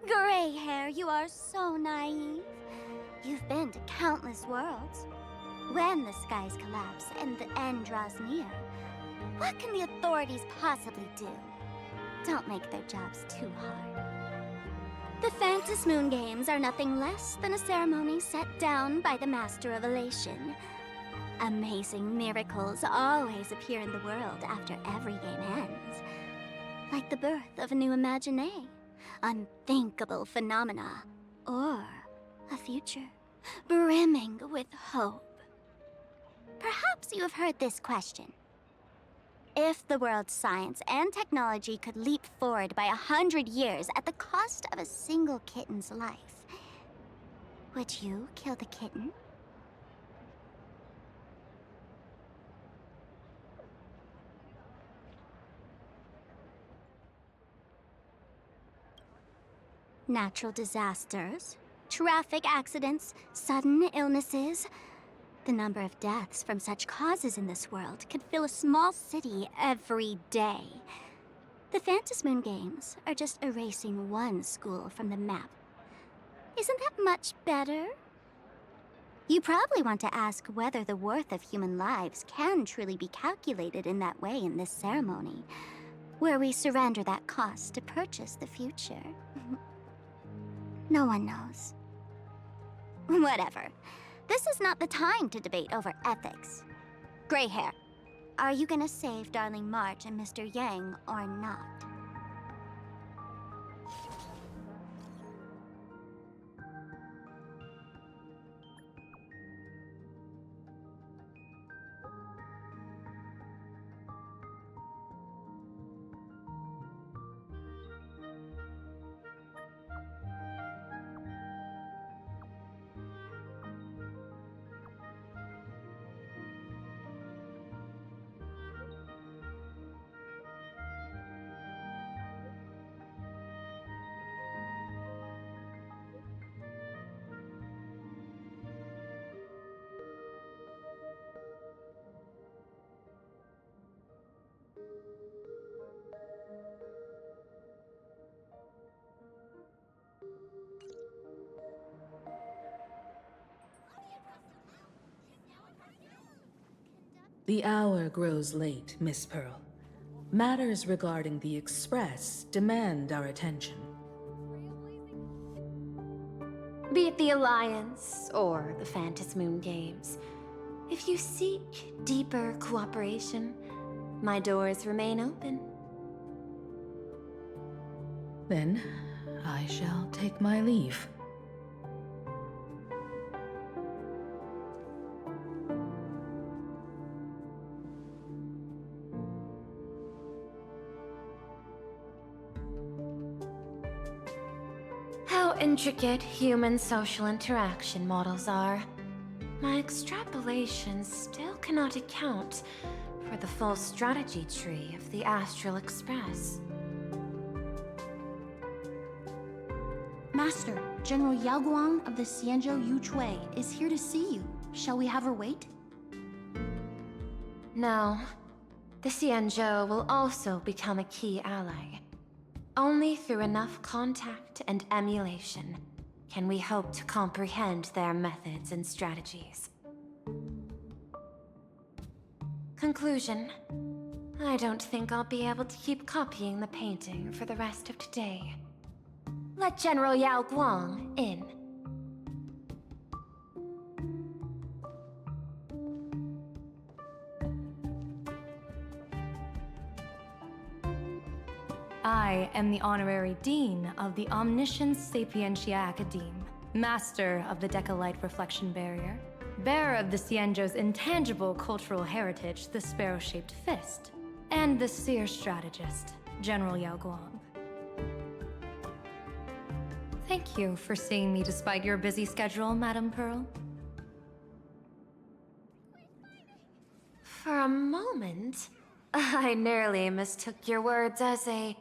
Gray hair, you are so naive. You've been to countless worlds. When the skies collapse and the end draws near, what can the authorities possibly do? Don't make their jobs too hard. The Phantasmoon games are nothing less than a ceremony set down by the Master of Elation. Amazing miracles always appear in the world after every game ends. Like the birth of a new imagination, unthinkable phenomena, or a future brimming with hope. Perhaps you have heard this question. If the world's science and technology could leap forward by 100 years at the cost of a single kitten's life, would you kill the kitten? Natural disasters, traffic accidents, sudden illnesses. The number of deaths from such causes in this world could fill a small city every day. The Phantasmoon games are just erasing one school from the map. Isn't that much better? You probably want to ask whether the worth of human lives can truly be calculated in that way in this ceremony, where we surrender that cost to purchase the future. No one knows. Whatever. This is not the time to debate over ethics. Gray hair, are you gonna save Darling March and Mr. Yang or not? The hour grows late, Miss Pearl. Matters regarding the Express demand our attention. Be it the Alliance or the Phantom Moon Games, if you seek deeper cooperation, my doors remain open. Then, I shall take my leave. How intricate human social interaction models are. My extrapolations still cannot account for the full strategy tree of the Astral Express. Master, General Yao Guang of the Xianzhou Yuchui is here to see you. Shall we have her wait? No. The Xianzhou will also become a key ally. Only through enough contact and emulation can we hope to comprehend their methods and strategies. Conclusion. I don't think I'll be able to keep copying the painting for the rest of today. Let General Yao Guang in. I am the Honorary Dean of the Omniscience Sapientia Academe, Master of the Decalight Reflection Barrier, bearer of the Xianzhou's intangible cultural heritage, the Sparrow-Shaped Fist, and the Seer Strategist, General Yao Guang. Thank you for seeing me despite your busy schedule, Madame Pearl. For a moment, I nearly mistook your words as a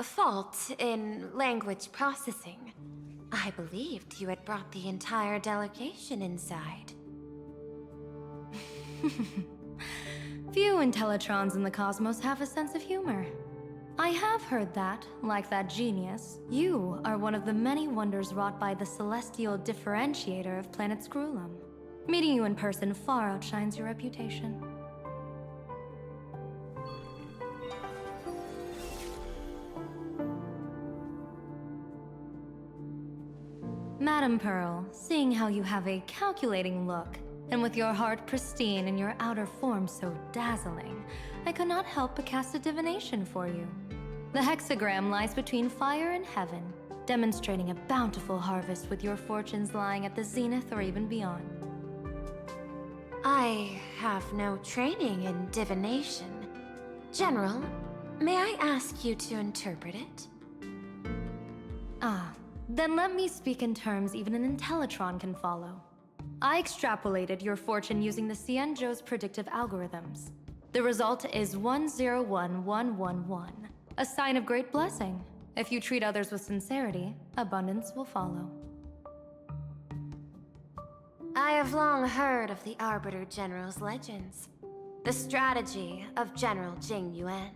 fault in language processing. I believed you had brought the entire delegation inside. Few Intellitrons in the cosmos have a sense of humor. I have heard that, like that genius, you are one of the many wonders wrought by the celestial differentiator of planet Screwlum. Meeting you in person far outshines your reputation. Madame Pearl, seeing how you have a calculating look, and with your heart pristine and your outer form so dazzling, I could not help but cast a divination for you. The hexagram lies between fire and heaven, demonstrating a bountiful harvest with your fortunes lying at the zenith or even beyond. I have no training in divination. General, may I ask you to interpret it? Ah, then let me speak in terms even an Intellitron can follow. I extrapolated your fortune using the Xianzhou's predictive algorithms. The result is 101111, a sign of great blessing. If you treat others with sincerity, abundance will follow. I have long heard of the Arbiter General's legends. The strategy of General Jing Yuan.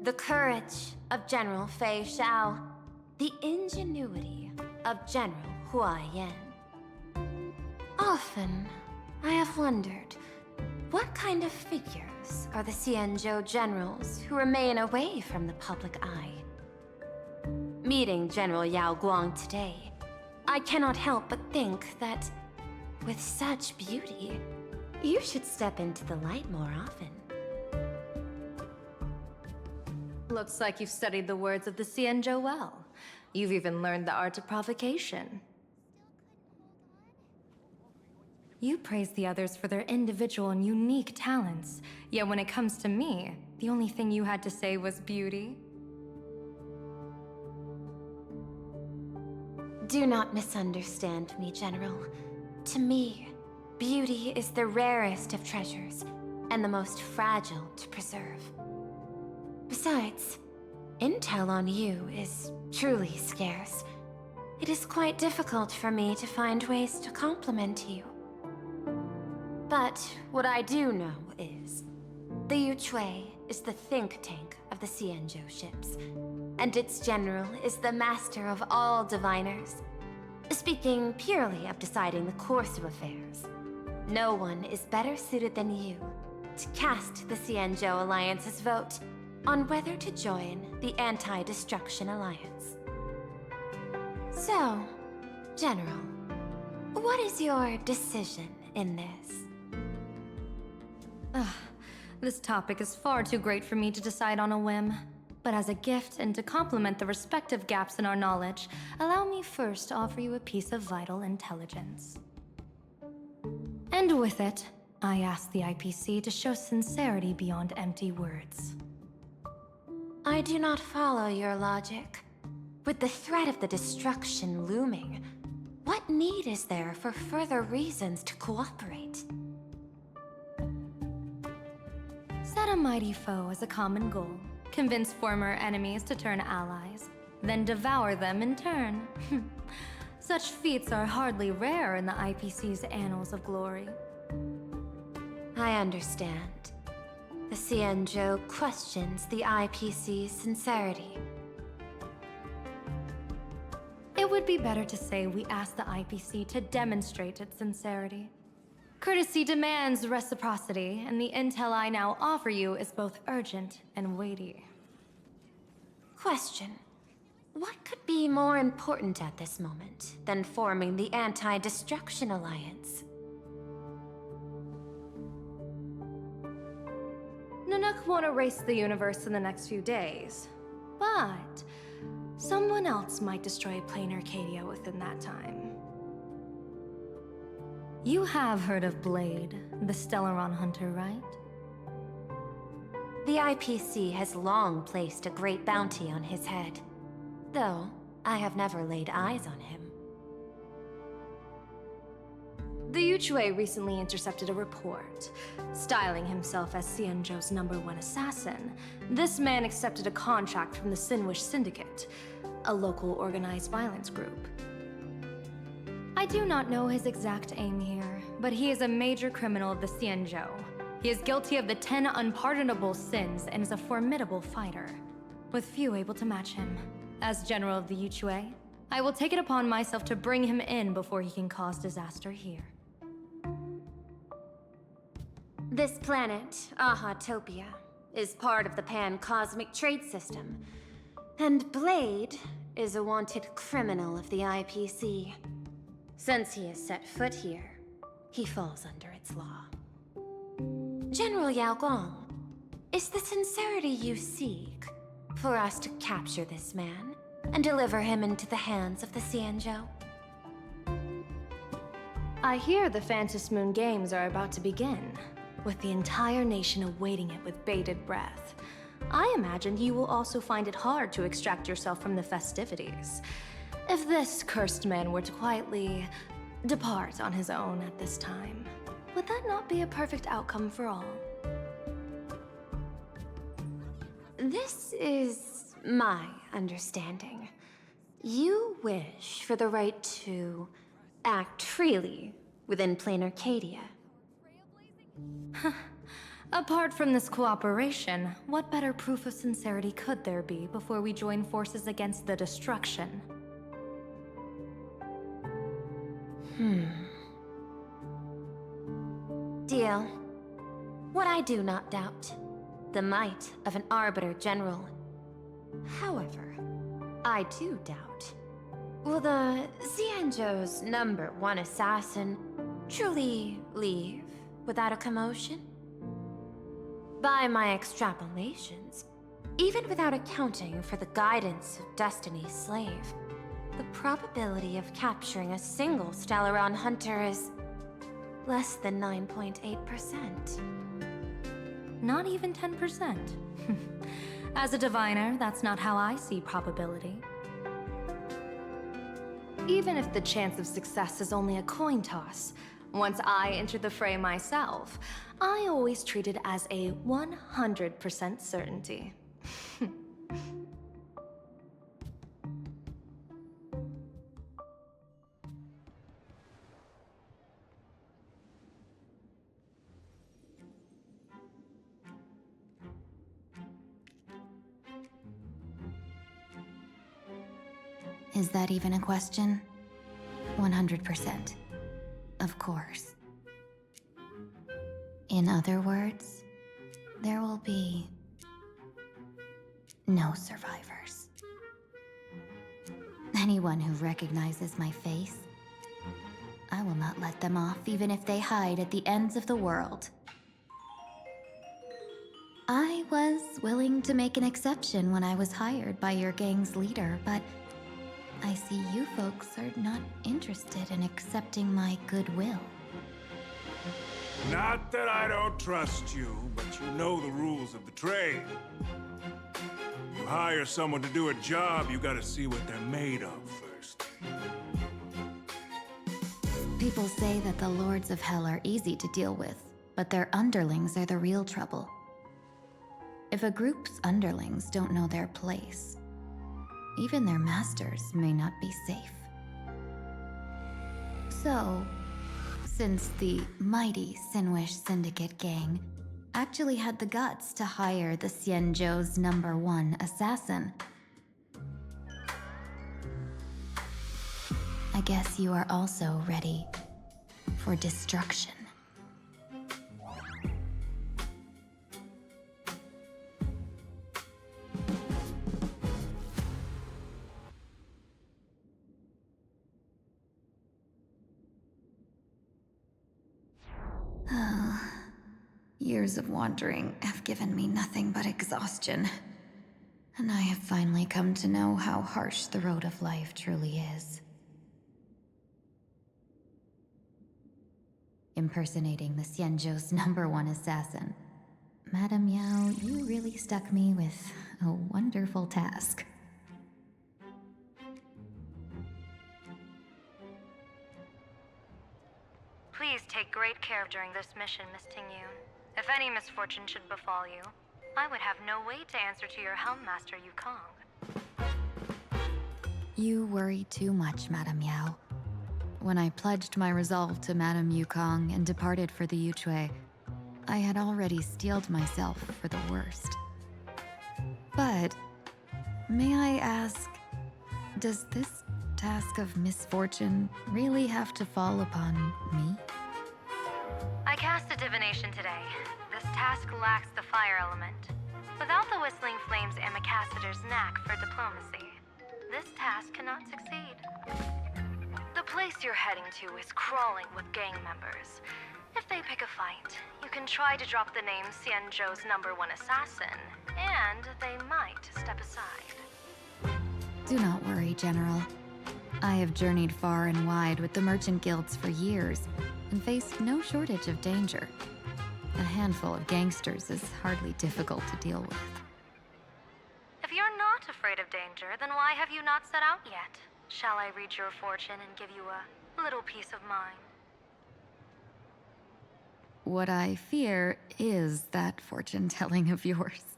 The courage of General Fei Xiao. The ingenuity of General Hua Yan. Often, I have wondered, what kind of figures are the Xianzhou generals who remain away from the public eye? Meeting General Yao Guang today, I cannot help but think that, with such beauty, you should step into the light more often. Looks like you've studied the words of the Xianzhou well. You've even learned the art of provocation. You praise the others for their individual and unique talents, yet when it comes to me, the only thing you had to say was beauty. Do not misunderstand me, General. To me, beauty is the rarest of treasures, and the most fragile to preserve. Besides, intel on you is truly scarce. It is quite difficult for me to find ways to compliment you. But what I do know is, the Yuchui is the think tank of the Xianzhou ships, and its general is the master of all diviners. Speaking purely of deciding the course of affairs, no one is better suited than you to cast the Xianzhou Alliance's vote on whether to join the Anti-Destruction Alliance. So, General, what is your decision in this? This topic is far too great for me to decide on a whim. But as a gift and to complement the respective gaps in our knowledge, allow me first to offer you a piece of vital intelligence. And with it, I ask the IPC to show sincerity beyond empty words. I do not follow your logic. With the threat of the destruction looming, what need is there for further reasons to cooperate? Set a mighty foe as a common goal. Convince former enemies to turn allies, then devour them in turn. Such feats are hardly rare in the IPC's annals of glory. I understand. The Xianzhou questions the IPC's sincerity. It would be better to say we ask the IPC to demonstrate its sincerity. Courtesy demands reciprocity, and the intel I now offer you is both urgent and weighty. Question. What could be more important at this moment than forming the Anti-Destruction Alliance? Nanook won't erase the universe in the next few days, but someone else might destroy plain Arcadia within that time. You have heard of Blade, the Stellaron hunter, right? The IPC has long placed a great bounty on his head, though I have never laid eyes on him. The Yuchui recently intercepted a report. Styling himself as Xianzhou's #1 assassin, this man accepted a contract from the Sinwish Syndicate, a local organized violence group. I do not know his exact aim here, but he is a major criminal of the Xianzhou. He is guilty of the 10 unpardonable sins and is a formidable fighter, with few able to match him. As General of the Yuchui, I will take it upon myself to bring him in before he can cause disaster here. This planet, Ahatopia, is part of the pan-cosmic trade system, and Blade is a wanted criminal of the IPC. Since he has set foot here, he falls under its law. General Yao Guang, is the sincerity you seek for us to capture this man and deliver him into the hands of the Xianzhou? I hear the Phantom Moon Games are about to begin, with the entire nation awaiting it with bated breath. I imagine you will also find it hard to extract yourself from the festivities. If this cursed man were to quietly depart on his own at this time, would that not be a perfect outcome for all? This is my understanding. You wish for the right to act freely within plain Arcadia. Apart from this cooperation, what better proof of sincerity could there be before we join forces against the destruction? HonkaiStarRail. What I do not doubt, the might of an Arbiter General. However, I do doubt, will the Xianzhou's #1 assassin truly leave without a commotion? By my extrapolations, even without accounting for the guidance of Destiny's slave, the probability of capturing a single Stellaron hunter is less than 9.8%. Not even 10%. As a diviner, that's not how I see probability. Even if the chance of success is only a coin toss, once I enter the fray myself, I always treat it as a 100% certainty. Is that even a question? 100%. Of course. In other words, there will be no survivors. Anyone who recognizes my face, I will not let them off even if they hide at the ends of the world. I was willing to make an exception when I was hired by your gang's leader, but I see you folks are not interested in accepting my goodwill. Not that I don't trust you, but you know the rules of the trade. You hire someone to do a job, you gotta see what they're made of first. People say that the Lords of Hell are easy to deal with, but their underlings are the real trouble. If a group's underlings don't know their place, even their masters may not be safe. So, since the mighty Sinwish Syndicate gang actually had the guts to hire the Xianzhou's #1 assassin, I guess you are also ready for destruction. Years of wandering have given me nothing but exhaustion, and I have finally come to know how harsh the road of life truly is. Impersonating the Xianzhou's #1 assassin. Madame Yao, you really stuck me with a wonderful task. Please take great care during this mission, Miss Tingyun. If any misfortune should befall you, I would have no way to answer to your Helm Master Yukong. You worry too much, Madame Yao. When I pledged my resolve to Madame Yukong and departed for the Yuchui, I had already steeled myself for the worst. But, may I ask, does this task of misfortune really have to fall upon me? I cast a divination today. This task lacks the fire element. Without the Whistling Flames Amycassator's knack for diplomacy, this task cannot succeed. The place you're heading to is crawling with gang members. If they pick a fight, you can try to drop the name Xianzhou's #1 assassin, and they might step aside. Do not worry, General. I have journeyed far and wide with the merchant guilds for years, and faced no shortage of danger. A handful of gangsters is hardly difficult to deal with. If you're not afraid of danger, then why have you not set out yet? Shall I read your fortune and give you a little peace of mind? What I fear is that fortune-telling of yours.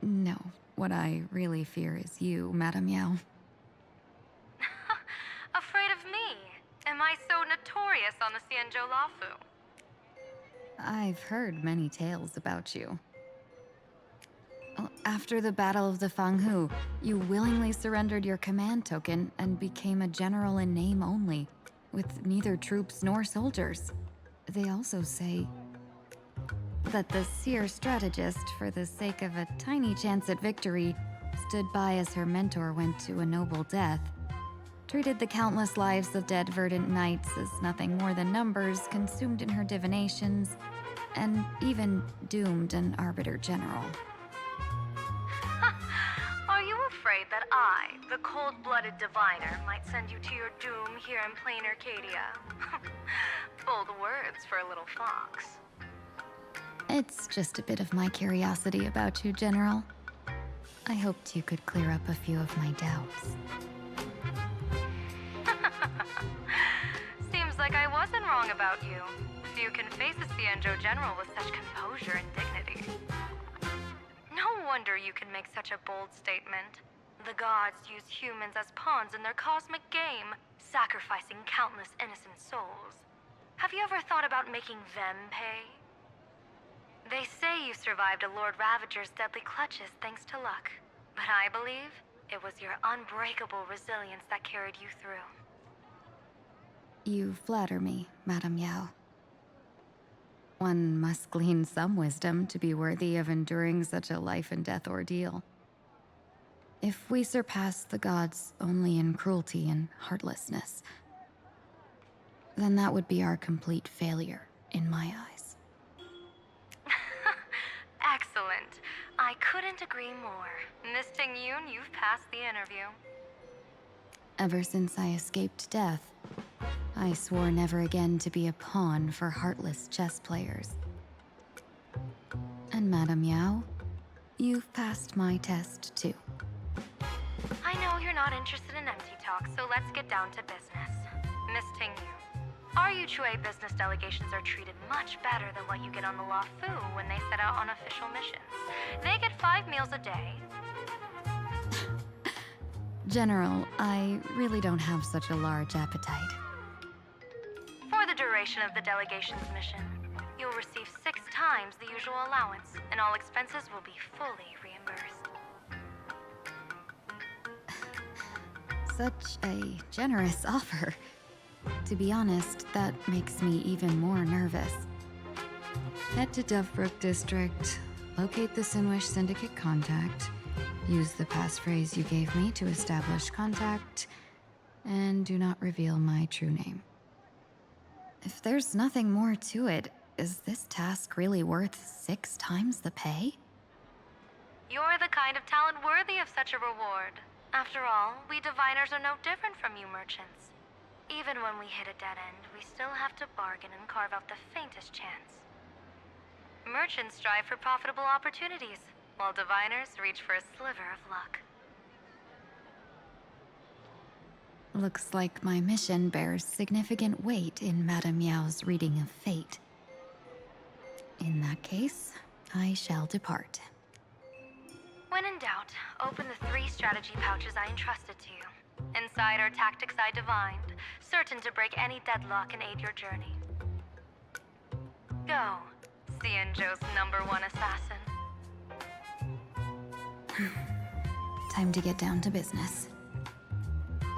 No, what I really fear is you, Madame Yao. Afraid of me? Am I so notorious on the Xianzhou Lafu? I've heard many tales about you. After the Battle of the Fanghu, you willingly surrendered your command token and became a general in name only, with neither troops nor soldiers. they also say that the seer strategist, for the sake of a tiny chance at victory, stood by as her mentor went to a noble death, treated the countless lives of dead verdant knights as nothing more than numbers consumed in her divinations, and even doomed an arbiter general. Are you afraid that I, the cold-blooded diviner, might send you to your doom here in plain Arcadia? Bold words for a little fox. It's just a bit of my curiosity about you, General. I hoped you could clear up a few of my doubts. Seems like I wasn't wrong about you. Few can face a Cienjo general with such composure and dignity. No wonder you can make such a bold statement. The gods use humans as pawns in their cosmic game, sacrificing countless innocent souls. Have you ever thought about making them pay? They say you survived a Lord Ravager's deadly clutches thanks to luck. But I believe it was your unbreakable resilience that carried you through. You flatter me, Madame Yao. One must glean some wisdom to be worthy of enduring such a life-and-death ordeal. If we surpass the gods only in cruelty and heartlessness, then that would be our complete failure in my eyes. Excellent. I couldn't agree more. Miss Ting-Yoon, you've passed the interview. Ever since I escaped death, I swore never again to be a pawn for heartless chess players. And Madame Yao, you've passed my test too. I know you're not interested in empty talk, so let's get down to business. Miss Ting-Yoon, our Yuchue business delegations are treated much better than what you get on the La Fu when they set out on official missions. They get 5 meals a day. General, I really don't have such a large appetite. For the duration of the delegation's mission, you'll receive 6 times the usual allowance, and all expenses will be fully reimbursed. Such a generous offer. To be honest, that makes me even more nervous. Head to Dovebrook District, locate the Sinwish Syndicate contact, use the passphrase you gave me to establish contact, and do not reveal my true name. If there's nothing more to it, is this task really worth 6 times the pay? You're the kind of talent worthy of such a reward. After all, we diviners are no different from you merchants. Even when we hit a dead end, we still have to bargain and carve out the faintest chance. Merchants strive for profitable opportunities, while diviners reach for a sliver of luck. Looks like my mission bears significant weight in Madame Yao's reading of fate. In that case, I shall depart. When in doubt, open the 3 strategy pouches I entrusted to you. Inside are tactics I divined, certain to break any deadlock and aid your journey. Go, Cienjo's #1 assassin. Time to get down to business.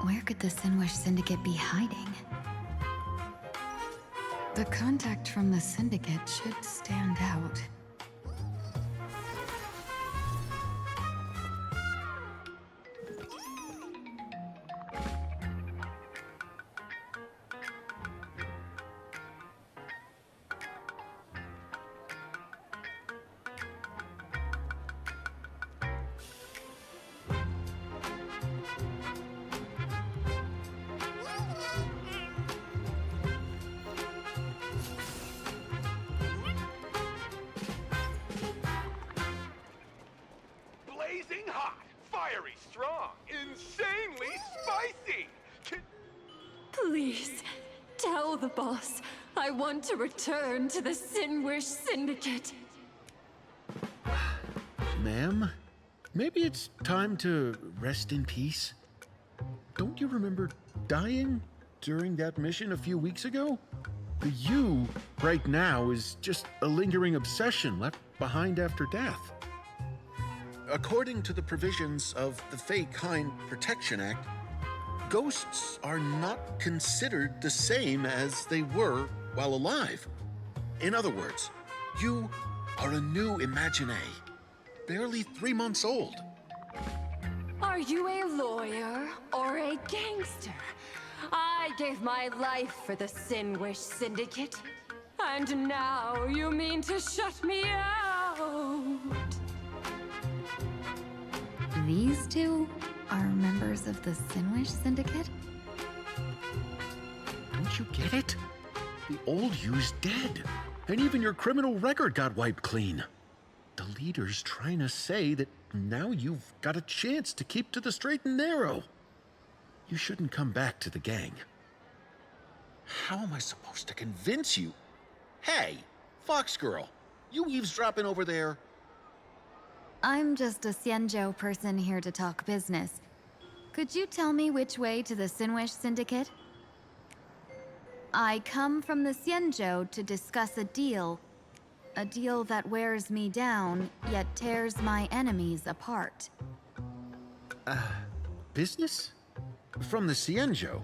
Where could the Sinwish Syndicate be hiding? The contact from the Syndicate should stand out. Blazing hot, fiery strong, insanely spicy! Please, tell the boss I want to return to the Sinwish Syndicate. Ma'am, maybe it's time to rest in peace. Don't you remember dying during that mission a few weeks ago? The you right now is just a lingering obsession left behind after death. According to the provisions of the Fey-Kind Protection Act, ghosts are not considered the same as they were while alive. In other words, you are a new Imagine, barely 3 months old. Are you a lawyer or a gangster? I gave my life for the Sinwish Syndicate, and now you mean to shut me out? These two are members of the Sinwish Syndicate? Don't you get it? The old you's dead, and even your criminal record got wiped clean. The leader's trying to say that now you've got a chance to keep to the straight and narrow. You shouldn't come back to the gang. How am I supposed to convince you? Hey, Fox Girl, you eavesdropping over there? I'm just a Xianzhou person here to talk business. Could you tell me which way to the Sinwish Syndicate? I come from the Xianzhou to discuss a deal. A deal that wears me down, yet tears my enemies apart. Business? From the Xianzhou?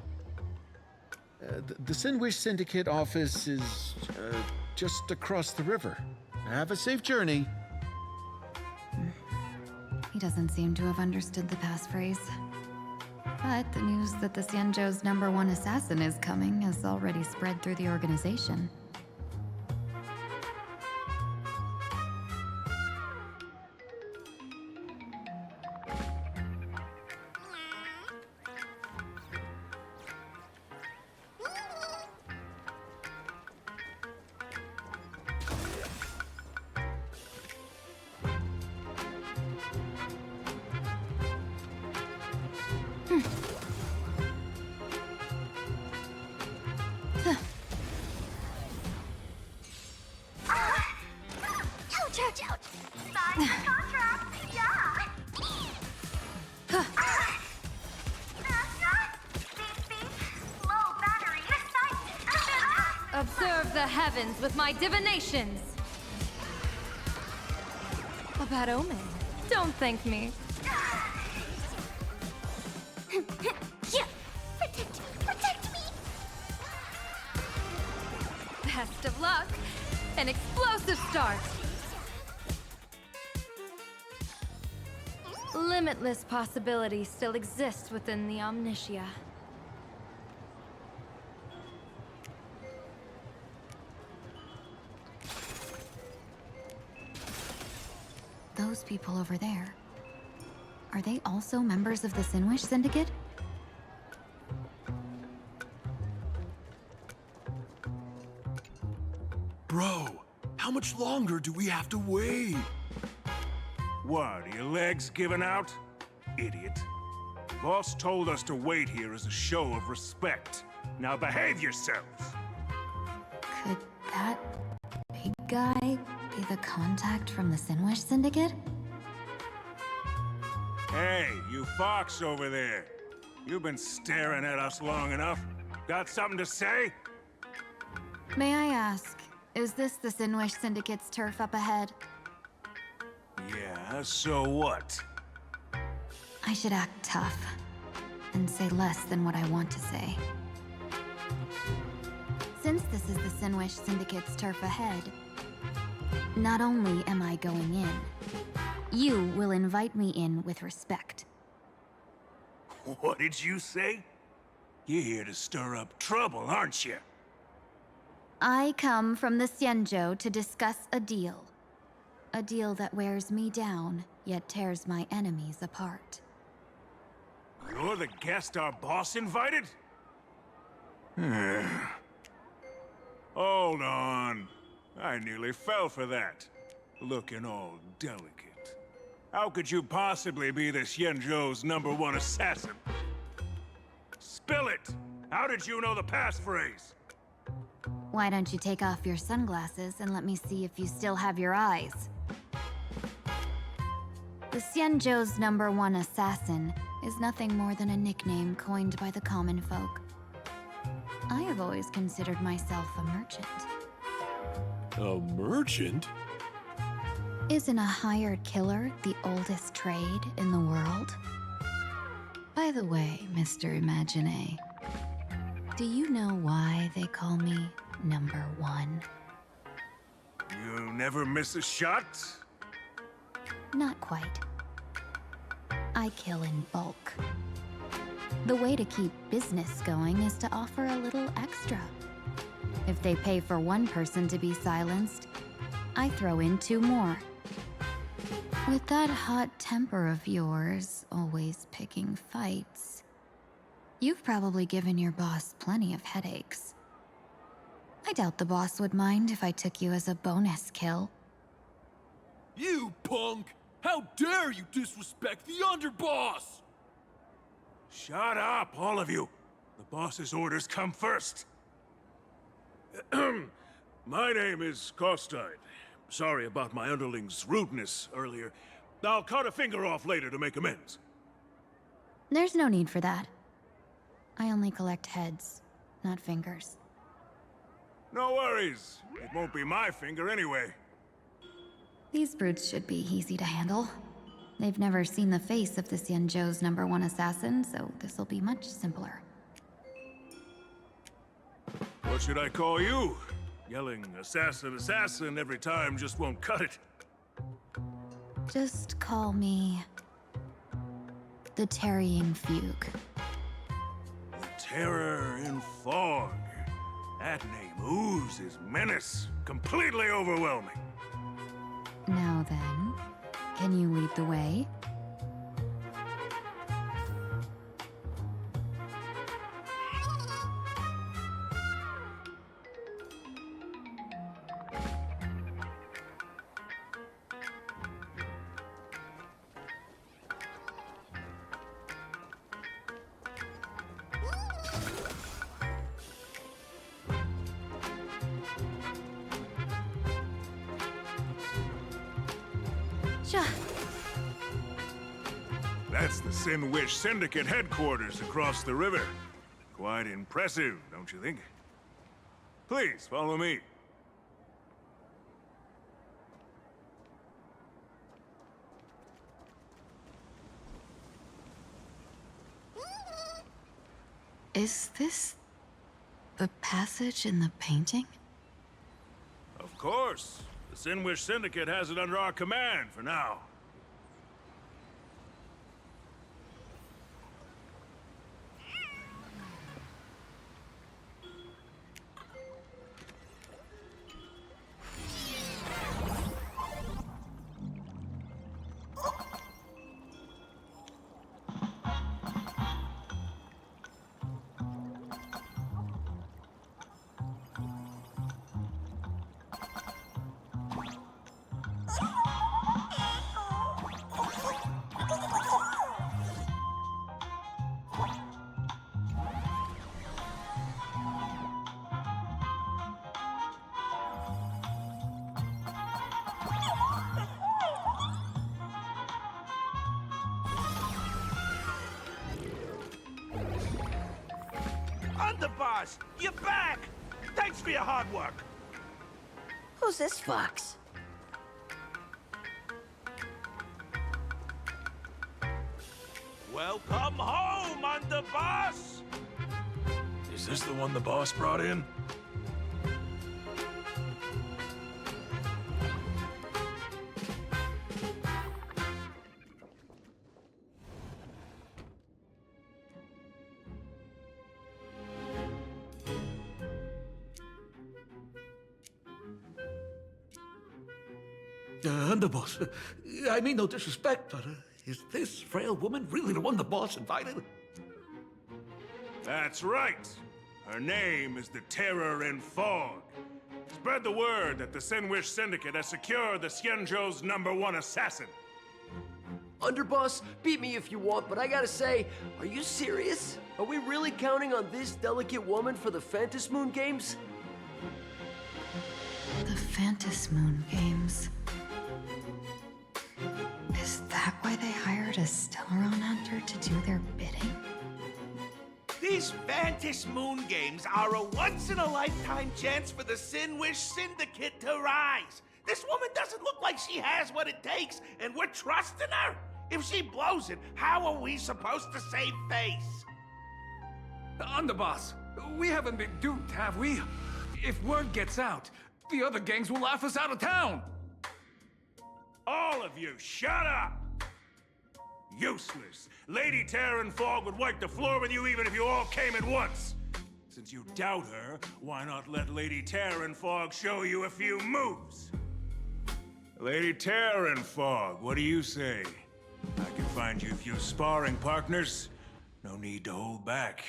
The Sinwish Syndicate office is just across the river. Have a safe journey. He doesn't seem to have understood the passphrase. But the news that the Xianzhou's #1 assassin is coming has already spread through the organization. Ouch, ouch, ouch! Sign the contract! Yeah! Low battery sight! Observe the heavens with my divinations! A bad omen. Don't thank me. Yeah! Protect me! Protect me! Best of luck. An explosive start. Limitless possibilities still exist within the Omnitia. Those people over there. Are they also members of the Sinwish Syndicate? Bro, how much longer do we have to wait? What, are your legs giving out? Idiot. Boss told us to wait here as a show of respect. Now behave yourselves! Could that big guy be the contact from the Sinwish Syndicate? Hey, you fox over there. You've been staring at us long enough. Got something to say? May I ask, is this the Sinwish Syndicate's turf up ahead? Yeah, so what? I should act tough and say less than what I want to say. Since this is the Sinwish Syndicate's turf ahead, not only am I going in, you will invite me in with respect. What did you say? You're here to stir up trouble, aren't you? I come from the Xianzhou to discuss a deal. A deal that wears me down, yet tears my enemies apart. You're the guest our boss invited? Hold on. I nearly fell for that. Looking all delicate. How could you possibly be the Xianzhou's #1 assassin? Spill it! How did you know the passphrase? Why don't you take off your sunglasses and let me see if you still have your eyes? The Xianzhou's #1 assassin is nothing more than a nickname coined by the common folk. I have always considered myself a merchant. A merchant? Isn't a hired killer the oldest trade in the world? By the way, Mr. Imagine, do you know why they call me #1? never miss a shot? Not quite. I kill in bulk. The way to keep business going is to offer a little extra. If they pay for one person to be silenced, I throw in 2 more. With that hot temper of yours, always picking fights, you've probably given your boss plenty of headaches. I doubt the boss would mind if I took you as a bonus kill. You punk! How dare you disrespect the underboss! Shut up, all of you. The boss's orders come first. My name is Costide. Sorry about my underling's rudeness earlier. I'll cut a finger off later to make amends. There's no need for that. I only collect heads, not fingers. No worries. It won't be my finger anyway. These brutes should be easy to handle. They've never seen the face of the Xianzhou's #1 assassin, so this'll be much simpler. What should I call you? Yelling assassin, assassin every time just won't cut it. Just call me the Tarrying Fugue. The Terror in Fog. That name oozes menace. Completely overwhelming. Now then, can you lead the way? That's the Sin Wish Syndicate headquarters across the river. Quite impressive, don't you think? Please, follow me. Is this the passage in the painting? Of course. The Sin Wish Syndicate has it under our command for now. Underboss, you're back! Thanks for your hard work. Who's this fox? Welcome home, Underboss! Is this the one the boss brought in? Underboss, I mean no disrespect, but is this frail woman really the one the boss invited? That's right. Her name is the Terror in Fog. Spread the word that the Sin Wish Syndicate has secured the Xianzhou's #1 assassin. Underboss, beat me if you want, but I gotta say, are you serious? Are we really counting on this delicate woman for the Phantasmoon Games? The Phantasmoon Games. Is that why they hired a Stellaron hunter to do their bidding? These Phantasmoon Games are a once-in-a-lifetime chance for the Sin Wish Syndicate to rise. This woman doesn't look like she has what it takes, and we're trusting her. If she blows it, how are we supposed to save face? Underboss, we haven't been duped, have we? If word gets out, The other gangs will laugh us out of town! All of you, shut up! Useless. Lady Terran Fog would wipe the floor with you even if you all came at once. Since you doubt her, why not let Lady Terran Fog show you a few moves? Lady Terran Fog, what do you say? I can find you a few sparring partners. No need to hold back.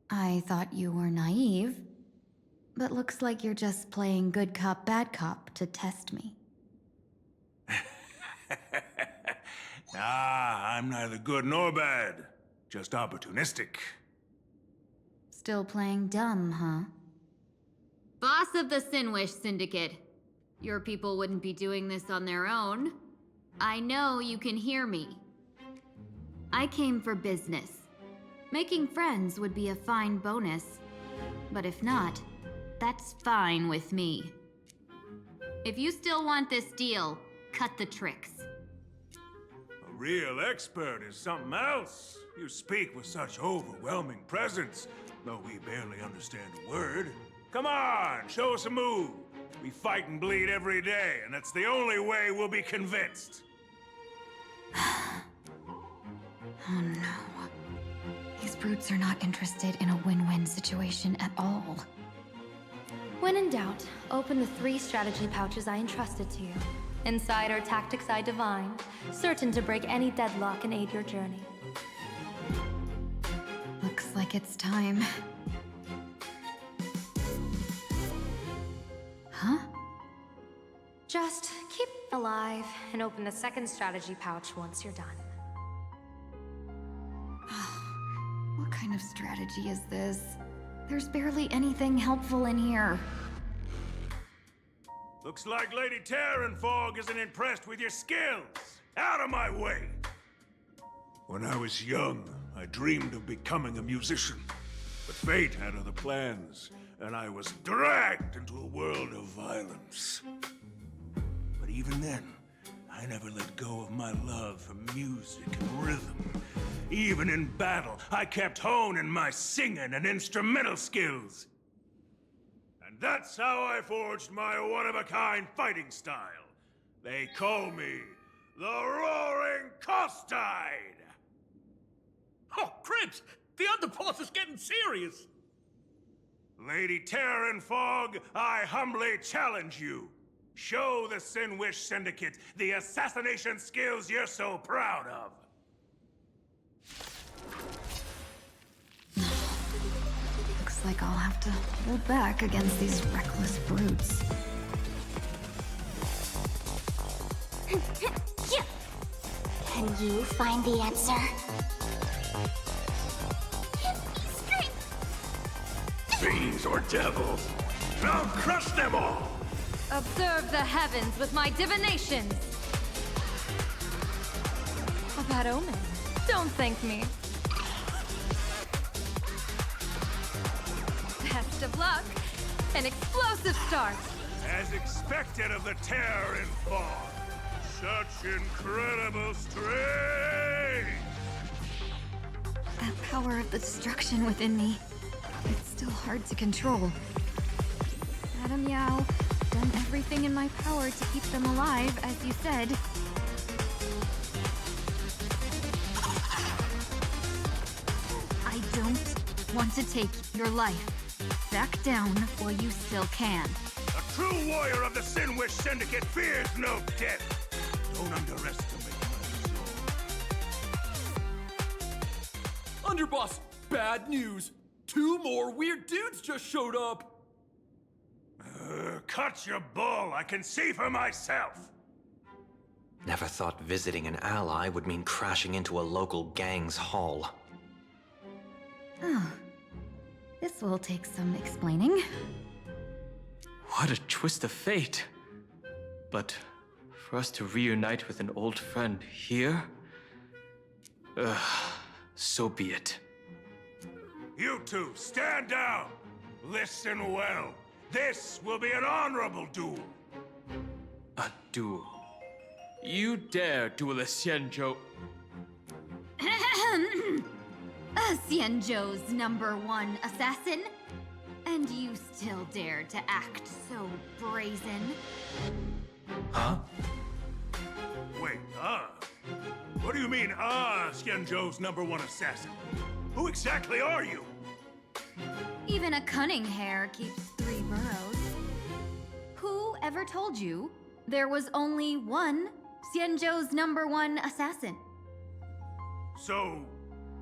I thought you were naive, but looks like you're just playing good cop, bad cop to test me. Nah, I'm neither good nor bad. Just opportunistic. Still playing dumb, huh? Boss of the Sinwish Syndicate. Your people wouldn't be doing this on their own. I know you can hear me. I came for business. Making friends would be a fine bonus. But if not, that's fine with me. If you still want this deal, cut the tricks. A real expert is something else. You speak with such overwhelming presence, though we barely understand a word. Come on, show us a move. We fight and bleed every day, and that's the only way we'll be convinced. Oh no. These brutes are not interested in a win-win situation at all. When in doubt, open the 3 strategy pouches I entrusted to you. Inside are tactics I divined, certain to break any deadlock and aid your journey. Looks like it's time. Huh? Just keep alive and open the 2nd strategy pouch once you're done. What kind of strategy is this? There's barely anything helpful in here. Looks like Lady Terran Fog isn't impressed with your skills. Out of my way! When I was young, I dreamed of becoming a musician. But fate had other plans, and I was dragged into a world of violence. But even then, I never let go of my love for music and rhythm. Even in battle, I kept honing my singing and instrumental skills. And that's how I forged my one-of-a-kind fighting style. They call me the Roaring Costide! Oh, Cribs! The underboss is getting serious! Lady Terran Fog, I humbly challenge you. Show the Sinwish Syndicate the assassination skills you're so proud of. Looks like I'll have to hold back against these reckless brutes. Can you find the answer? Fiends or devils, I'll crush them all! Observe the heavens with my divinations! A bad omen. Don't thank me. Best of luck. An explosive start. As expected of the Terran Fog. Such incredible strength! That power of the destruction within me. It's still hard to control. Madam Yao, done everything in my power to keep them alive, as you said. I don't want to take your life. Back down while you still can. A true warrior of the Sinwish Syndicate fears no death. Don't underestimate my resolve. Underboss, bad news. 2 more weird dudes just showed up. Cut your bull. I can see for myself. Never thought visiting an ally would mean crashing into a local gang's hall. Oh. This will take some explaining. What a twist of fate. But for us to reunite with an old friend here? So be it. You two, stand down. Listen well. This will be an honorable duel. A duel? You dare duel a Xianzhou? Xianzhou's #1 assassin? And you still dare to act so brazen? Huh? Wait, What do you mean, Xianzhou's #1 assassin? Who exactly are you? Even a cunning hare keeps 3 burrows. Who ever told you there was only one Xianzhou's #1 assassin? So,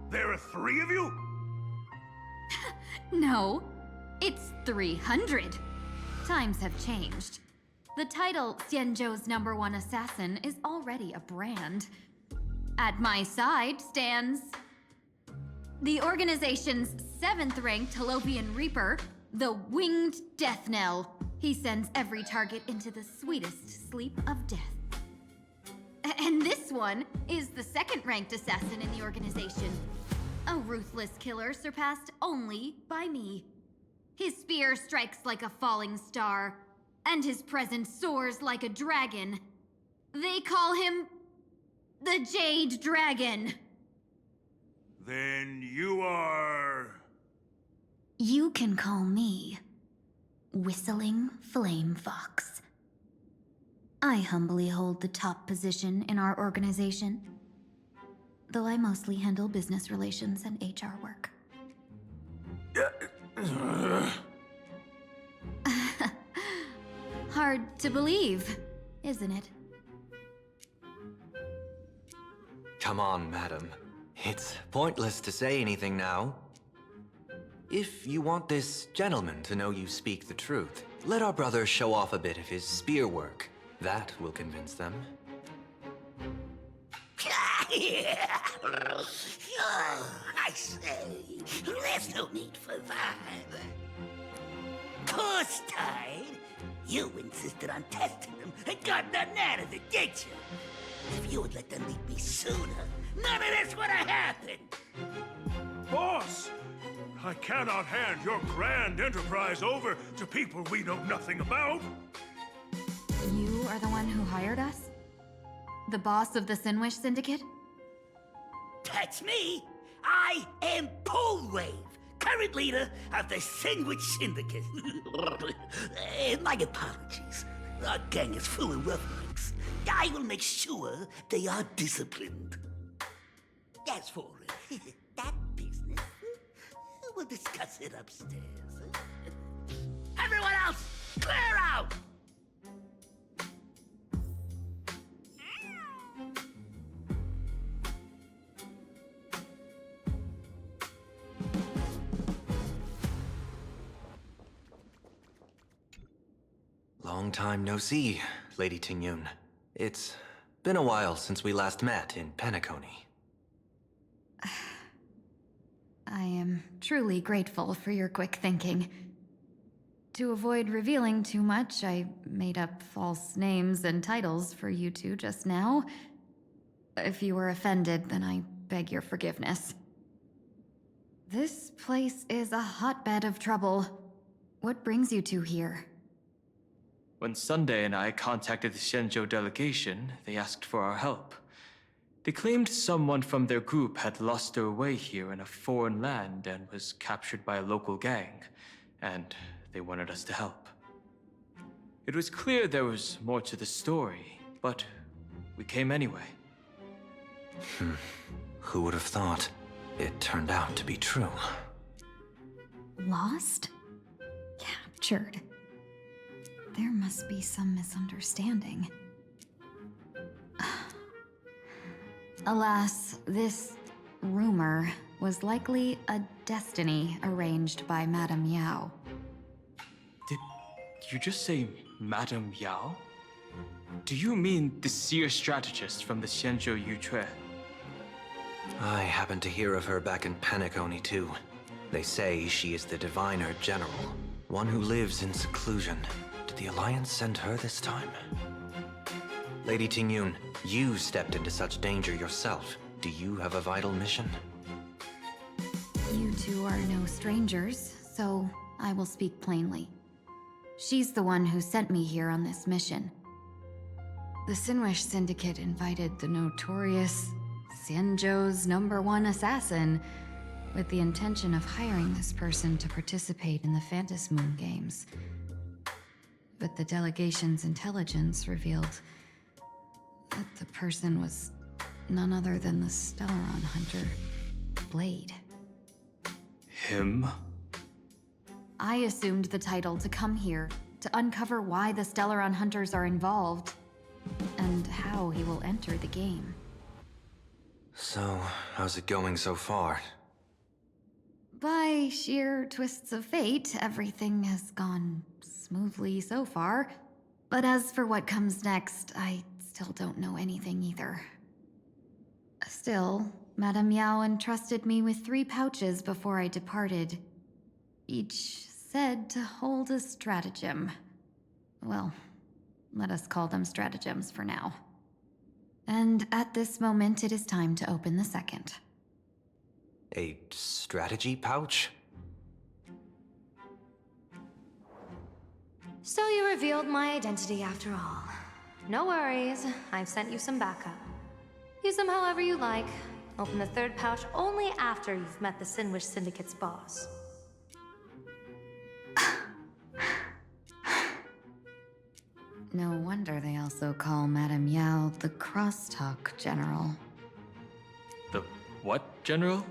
there are 3 of you? No, it's 300. Times have changed. The title Xianzhou's #1 assassin is already a brand. At my side stands the organization's 7th-ranked Holovian Reaper, the Winged Death Knell. He sends every target into the sweetest sleep of death. And this one is the 2nd-ranked assassin in the organization. A ruthless killer surpassed only by me. His spear strikes like a falling star, and his presence soars like a dragon. They call him the Jade Dragon. Then you are... You can call me Whistling Flame Fox. I humbly hold the top position in our organization, though I mostly handle business relations and HR work. Hard to believe, isn't it? Come on, madam. It's pointless to say anything now. If you want this gentleman to know you speak the truth, let our brother show off a bit of his spear work. That will convince them. I say, there's no need for that. Custard, you insisted on testing them and got nothing out of it, did you? If you would let them meet me sooner, none of this would have happened. Boss! I cannot hand your grand enterprise over to people we know nothing about. You are the one who hired us? The boss of the Sinwish Syndicate? That's me. I am Polwave, current leader of the Sandwich Syndicate. My apologies. Our gang is full of roughnecks. I will make sure they are disciplined. As for that business, we'll discuss it upstairs. Everyone else, clear out! Long time no see, Lady Tingyun. It's been a while since we last met in Penacony. I am truly grateful for your quick thinking. To avoid revealing too much, I made up false names and titles for you two just now. If you were offended, then I beg your forgiveness. This place is a hotbed of trouble. What brings you two here? When Sunday and I contacted the Xianzhou delegation, they asked for our help. They claimed someone from their group had lost their way here in a foreign land and was captured by a local gang, and they wanted us to help. It was clear there was more to the story, but we came anyway. Who would have thought? It turned out to be true. Lost? Captured. There must be some misunderstanding. Alas, this rumor was likely a destiny arranged by Madame Yao. Did you just say Madame Yao? Do you mean the seer strategist from the Xianzhou Yutue? I happened to hear of her back in Penacony too. They say she is the Diviner General, one who lives in seclusion. Did the Alliance send her this time? Lady Tingyun, you stepped into such danger yourself. Do you have a vital mission? You two are no strangers, so I will speak plainly. She's the one who sent me here on this mission. The Sinwish Syndicate invited the notorious Xianzhou's #1 assassin with the intention of hiring this person to participate in the Phantom Moon games. But the delegation's intelligence revealed that the person was none other than the Stellaron hunter, Blade. Him? I assumed the title to come here to uncover why the Stellaron hunters are involved and how he will enter the game. So, how's it going so far? By sheer twists of fate, everything has gone smoothly so far. But as for what comes next, I still don't know anything either. Still, Madame Yao entrusted me with 3 pouches before I departed. Each said to hold a stratagem. Well, let us call them stratagems for now. And at this moment, it is time to open the second. A strategy pouch? So you revealed my identity after all. No worries, I've sent you some backup. Use them however you like. Open the 3rd pouch only after you've met the Sinwish Syndicate's boss. No wonder they also call Madame Yao the Crosstalk General. The what, General?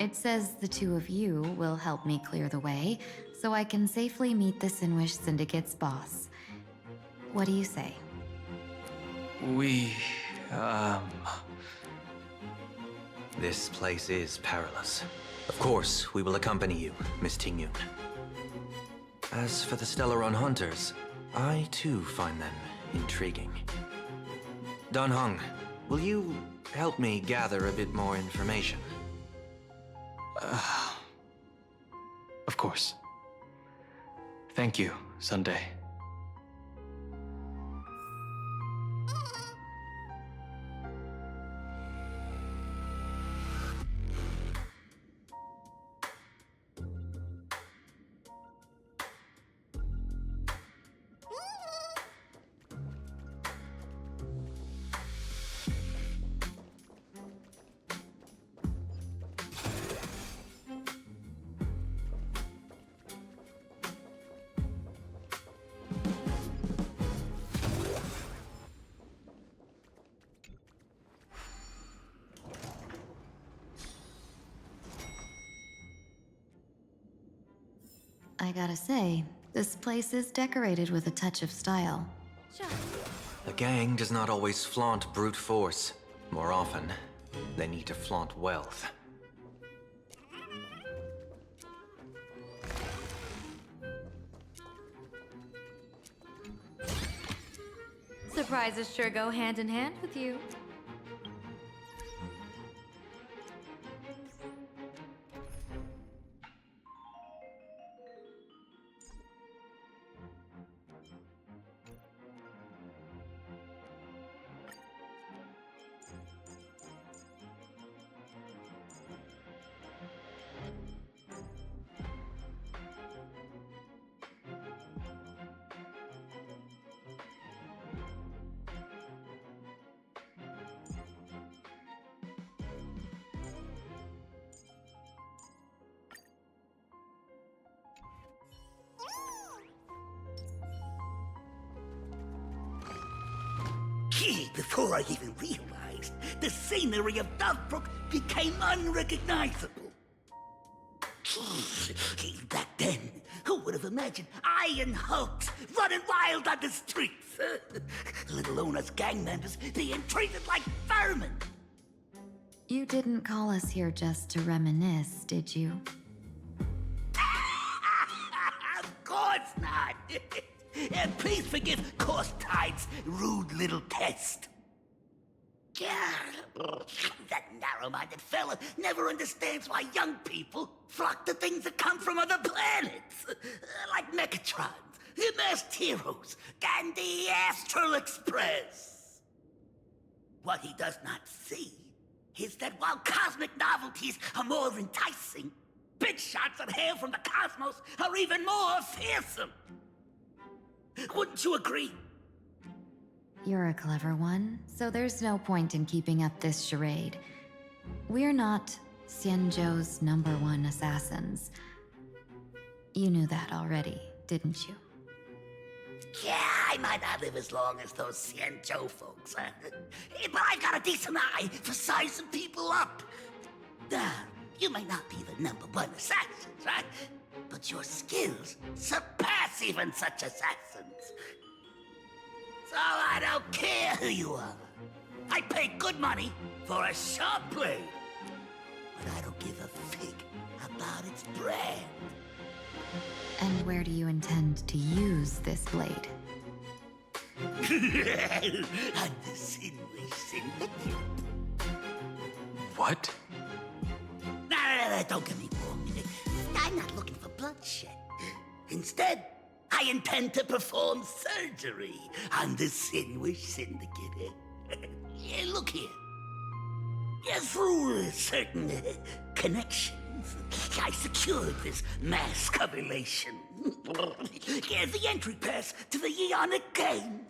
It says the 2 of you will help me clear the way, so I can safely meet the Sinwish Syndicate's boss. What do you say? This place is perilous. Of course, we will accompany you, Miss Tingyun. As for the Stellaron hunters, I too find them intriguing. Dan Heng, will you help me gather a bit more information? Of course. Thank you, Sunday. I gotta say, this place is decorated with a touch of style. The gang does not always flaunt brute force. More often, they need to flaunt wealth. Surprises sure go hand in hand with you. Before I even realized, the scenery of Dovebrook became unrecognizable. Back then, who would have imagined iron hulks running wild on the streets? Let alone us gang members being treated like vermin. You didn't call us here just to reminisce, did you? Of course not. And please forgive Korstide's rude little test. That narrow-minded fella never understands why young people flock to things that come from other planets. Like Mechatrons, masked heroes, and the Astral Express. What he does not see is that while cosmic novelties are more enticing, big shots that hail from the cosmos are even more fearsome. Wouldn't you agree? You're a clever one, so there's no point in keeping up this charade. We're not Xianzhou's #1 assassins. You knew that already, didn't you? Yeah, I might not live as long as those Xianzhou folks, but I've got a decent eye for sizing people up. You may not be the #1 assassins, right? But your skills surpass even such assassins. So I don't care who you are. I pay good money for a sharp blade. But I don't give a fig about its brand. And where do you intend to use this blade? On the Sinwish Syndicate. What? No, don't get me wrong. I'm not looking for bloodshed. Instead, I intend to perform surgery on the Sinwish Syndicate. Look here. Through certain connections, I secured this mass correlation. The entry pass to the Eonic game.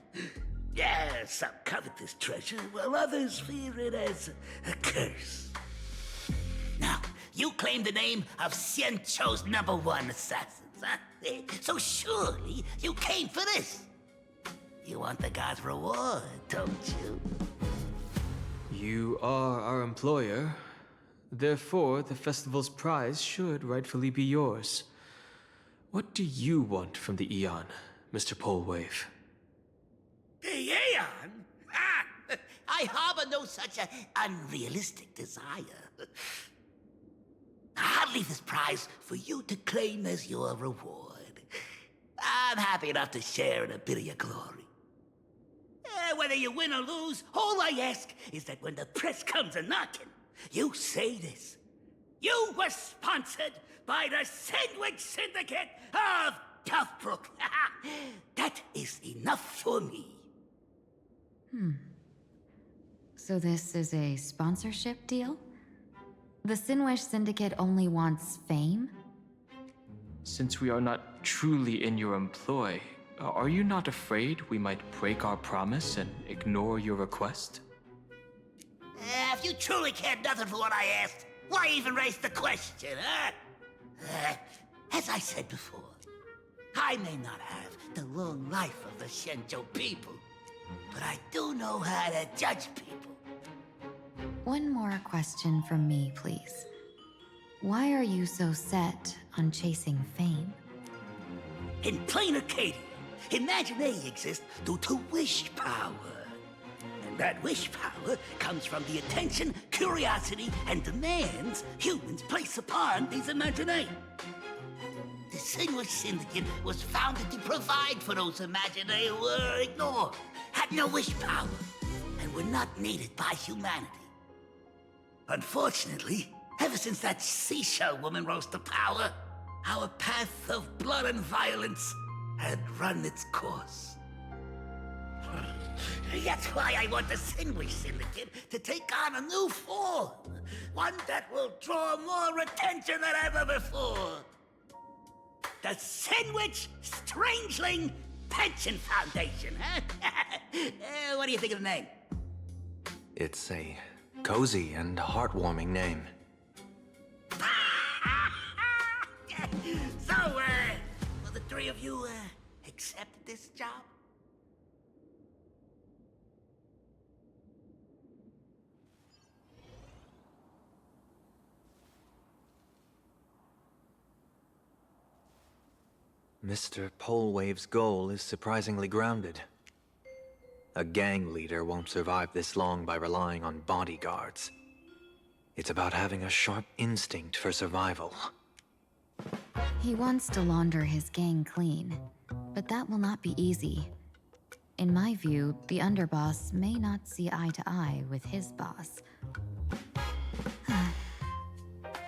Some covet this treasure, while others fear it as a curse. Now, you claim the name of Xianzhou's #1 assassins, huh? So surely you came for this. You want the god's reward, don't you? You are our employer. Therefore, the festival's prize should rightfully be yours. What do you want from the Eon, Mr. Polewave? The Aeon? I harbor no such unrealistic desire. I'll leave this prize for you to claim as your reward. I'm happy enough to share in a bit of your glory. Whether you win or lose, all I ask is that when the press comes a-knocking, you say this. You were sponsored by the Sandwich Syndicate of Toughbrook. That is enough for me. So this is a sponsorship deal? The Sinwish Syndicate only wants fame? Since we are not truly in your employ, are you not afraid we might break our promise and ignore your request? If you truly cared nothing for what I asked, why even raise the question, huh? As I said before, I may not have the long life of the Xianzhou people, but I do know how to judge people. One more question from me, please. Why are you so set on chasing fame? In plain Arcadia, Imagination exists due to wish power. And that wish power comes from the attention, curiosity, and demands humans place upon these imaginations. The Sinwish Syndicate was founded to provide for those imaginae who were ignored, had no wish power, and were not needed by humanity. Unfortunately, ever since that seashell woman rose to power, our path of blood and violence had run its course. That's why I want the Sinwish Syndicate to take on a new form. One that will draw more attention than ever before. The Sinwish Strangeling Pension Foundation, huh? What do you think of the name? It's a cozy and heartwarming name. So, will the three of you, accept this job? Mr. Polewave's goal is surprisingly grounded. A gang leader won't survive this long by relying on bodyguards. It's about having a sharp instinct for survival. He wants to launder his gang clean, but that will not be easy. In my view, the underboss may not see eye to eye with his boss.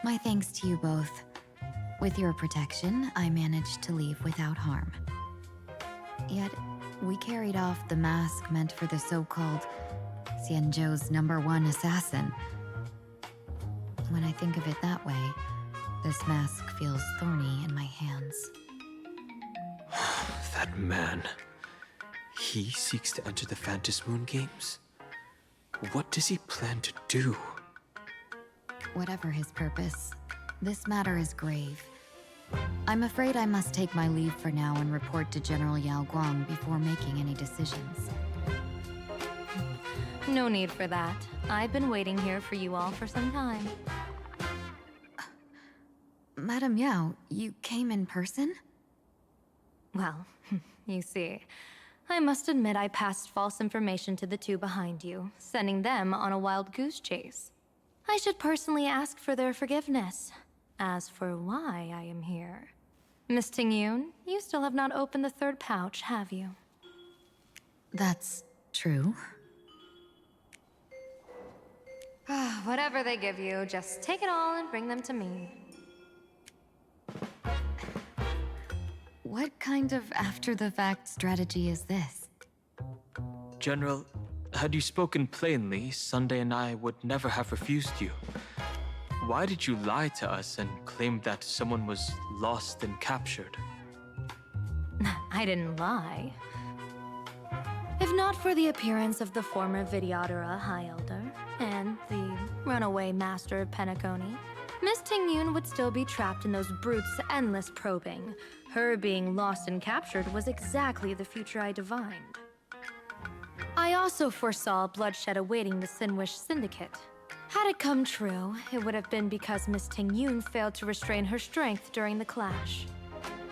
My thanks to you both. With your protection, I managed to leave without harm. Yet, we carried off the mask meant for the so-called Xianzhou's #1 assassin. When I think of it that way, this mask feels thorny in my hands. That man. He seeks to enter the Phantasmoon Games? What does he plan to do? Whatever his purpose, this matter is grave. I'm afraid I must take my leave for now and report to General Yao Guang before making any decisions. No need for that. I've been waiting here for you all for some time. Madam Yao, you came in person? Well, you see, I must admit I passed false information to the two behind you, sending them on a wild goose chase. I should personally ask for their forgiveness. As for why I am here, Miss Tingyun, you still have not opened the third pouch, have you? That's true. Whatever they give you, just take it all and bring them to me. What kind of after-the-fact strategy is this? General, had you spoken plainly, Sunday and I would never have refused you. Why did you lie to us and claim that someone was lost and captured? I didn't lie. If not for the appearance of the former Vidyadhara High Elder and the runaway Master of Penacony, Miss Tingyun would still be trapped in those brutes' endless probing. Her being lost and captured was exactly the future I divined. I also foresaw bloodshed awaiting the Sinwish Syndicate. Had it come true, it would have been because Miss Tingyun failed to restrain her strength during the clash.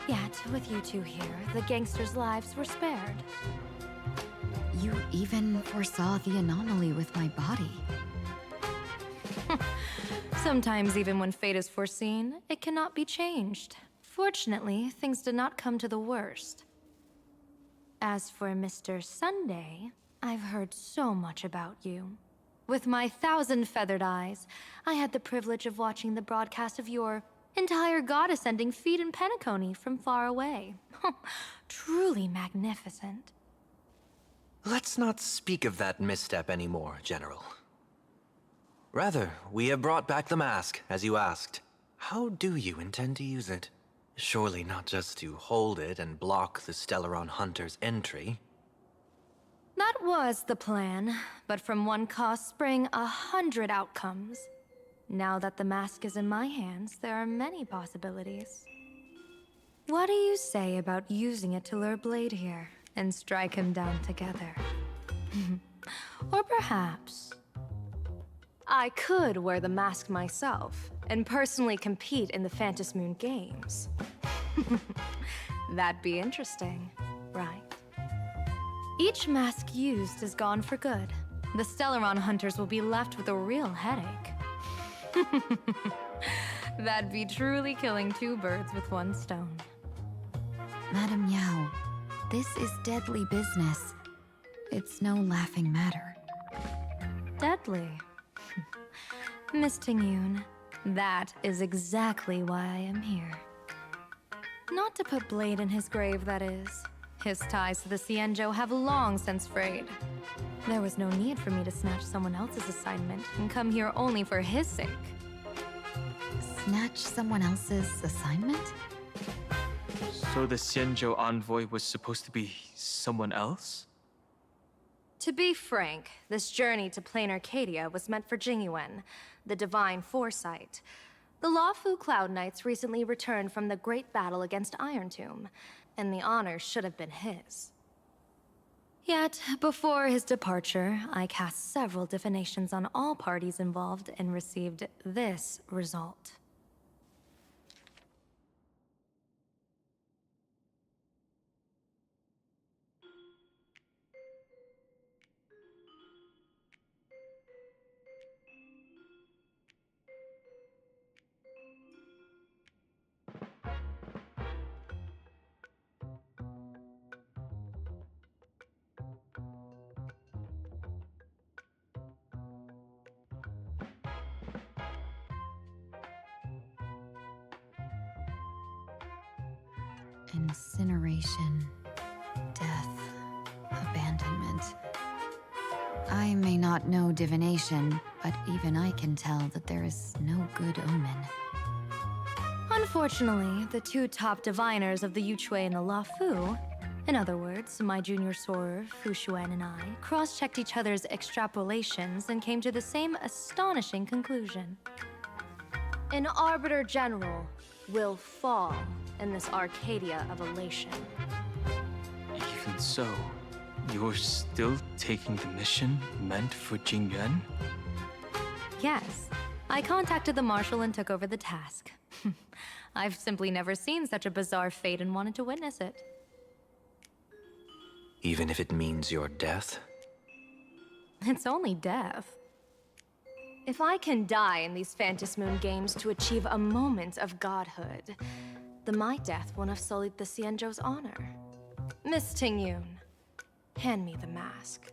Yet, with you two here, the gangsters' lives were spared. You even foresaw the anomaly with my body. Sometimes even when fate is foreseen, it cannot be changed. Fortunately, things did not come to the worst. As for Mr. Sunday, I've heard so much about you. With my 1,000 feathered eyes, I had the privilege of watching the broadcast of your entire god-ascending feat in Penacony from far away. Truly magnificent. Let's not speak of that misstep anymore, General. Rather, we have brought back the mask, as you asked. How do you intend to use it? Surely not just to hold it and block the Stellaron Hunter's entry. That was the plan, but from one cost sprang 100 outcomes. Now that the mask is in my hands, there are many possibilities. What do you say about using it to lure Blade here and strike him down together? Or perhaps I could wear the mask myself and personally compete in the Phantom Moon Games. That'd be interesting, right? Each mask used is gone for good. The Stellaron hunters will be left with a real headache. That'd be truly killing two birds with one stone. Madam Yao, this is deadly business. It's no laughing matter. Deadly? Miss Tingyun, that is exactly why I am here. Not to put Blade in his grave, that is. His ties to the Xianzhou have long since frayed. There was no need for me to snatch someone else's assignment and come here only for his sake. Snatch someone else's assignment? So the Xianzhou envoy was supposed to be someone else? To be frank, this journey to Plain Arcadia was meant for Jingyuan, the divine foresight. The Lawfu Cloud Knights recently returned from the great battle against Iron Tomb, and the honor should have been his. Yet, before his departure, I cast several divinations on all parties involved and received this result. Incineration, death, abandonment. I may not know divination, but even I can tell that there is no good omen. Unfortunately, the two top diviners of the Yuchui and the Lafu, in other words, my junior sorer, Fu Xuan, and I, cross-checked each other's extrapolations and came to the same astonishing conclusion. An Arbiter General will fall in this Arcadia of elation. Even so, you're still taking the mission meant for Jingyuan? Yes, I contacted the Marshal and took over the task. I've simply never seen such a bizarre fate and wanted to witness it. Even if it means your death? It's only death. If I can die in these Phantom Moon games to achieve a moment of godhood, then my death won't have sullied the Xianzhou's honor. Miss Tingyun, hand me the mask.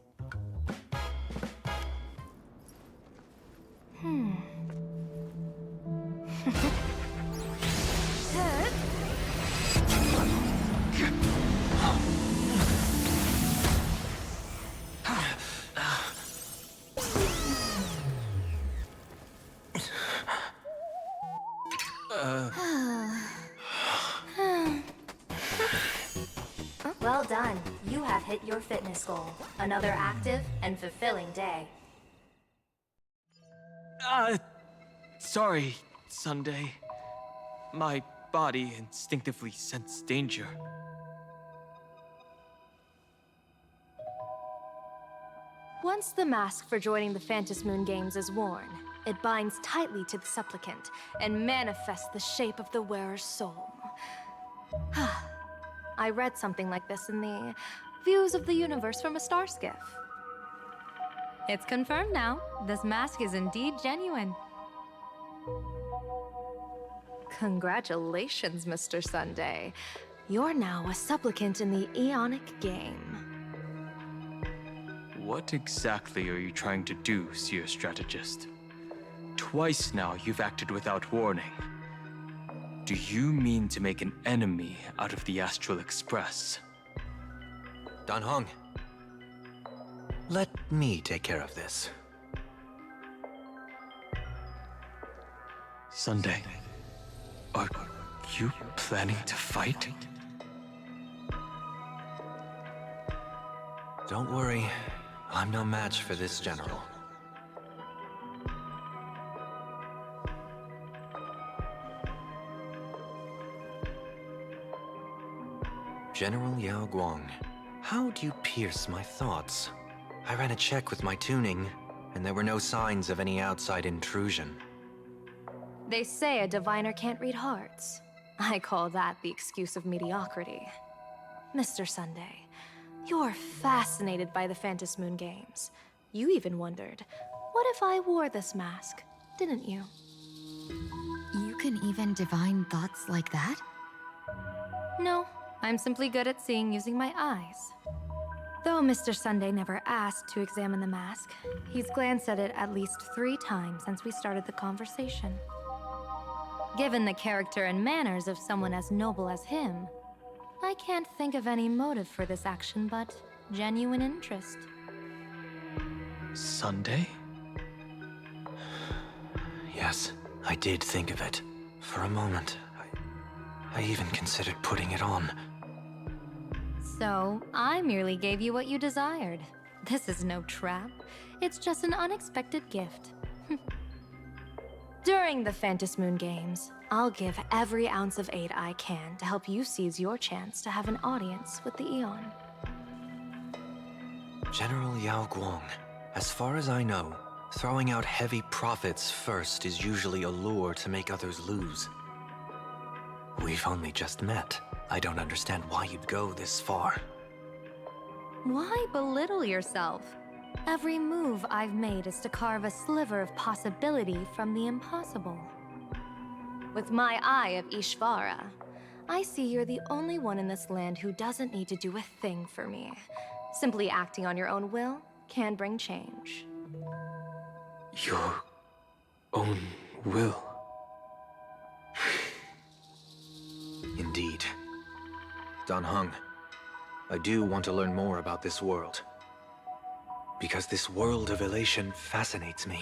Well done. You have hit your fitness goal. Another active and fulfilling day. Sorry, Sunday. My body instinctively sensed danger. Once the mask for joining the Phantom Moon games is worn, it binds tightly to the supplicant and manifests the shape of the wearer's soul. I read something like this in the Views of the Universe from a Star Skiff. It's confirmed now. This mask is indeed genuine. Congratulations, Mr. Sunday. You're now a supplicant in the Aeonic game. What exactly are you trying to do, Seer Strategist? Twice now you've acted without warning. Do you mean to make an enemy out of the Astral Express? Dan Heng, let me take care of this. Sunday, are you planning to fight? Don't worry, I'm no match for this general. General Yao Guang, how do you pierce my thoughts? I ran a check with my tuning, and there were no signs of any outside intrusion. They say a diviner can't read hearts. I call that the excuse of mediocrity. Mr. Sunday, you're fascinated by the Phantom Moon games. You even wondered, what if I wore this mask, didn't you? You can even divine thoughts like that? No, I'm simply good at seeing using my eyes. Though Mr. Sunday never asked to examine the mask, he's glanced at it at least 3 times since we started the conversation. Given the character and manners of someone as noble as him, I can't think of any motive for this action but genuine interest. Sunday? Yes, I did think of it. For a moment, I even considered putting it on. So, I merely gave you what you desired. This is no trap. It's just an unexpected gift. During the Phantom Moon games, I'll give every ounce of aid I can to help you seize your chance to have an audience with the Eon. General Yao Guang, as far as I know, throwing out heavy profits first is usually a lure to make others lose. We've only just met. I don't understand why you'd go this far. Why belittle yourself? Every move I've made is to carve a sliver of possibility from the impossible. With my eye of Ishvara, I see you're the only one in this land who doesn't need to do a thing for me. Simply acting on your own will can bring change. Your own will? Indeed. Dan Heng, I do want to learn more about this world. Because this world of elation fascinates me.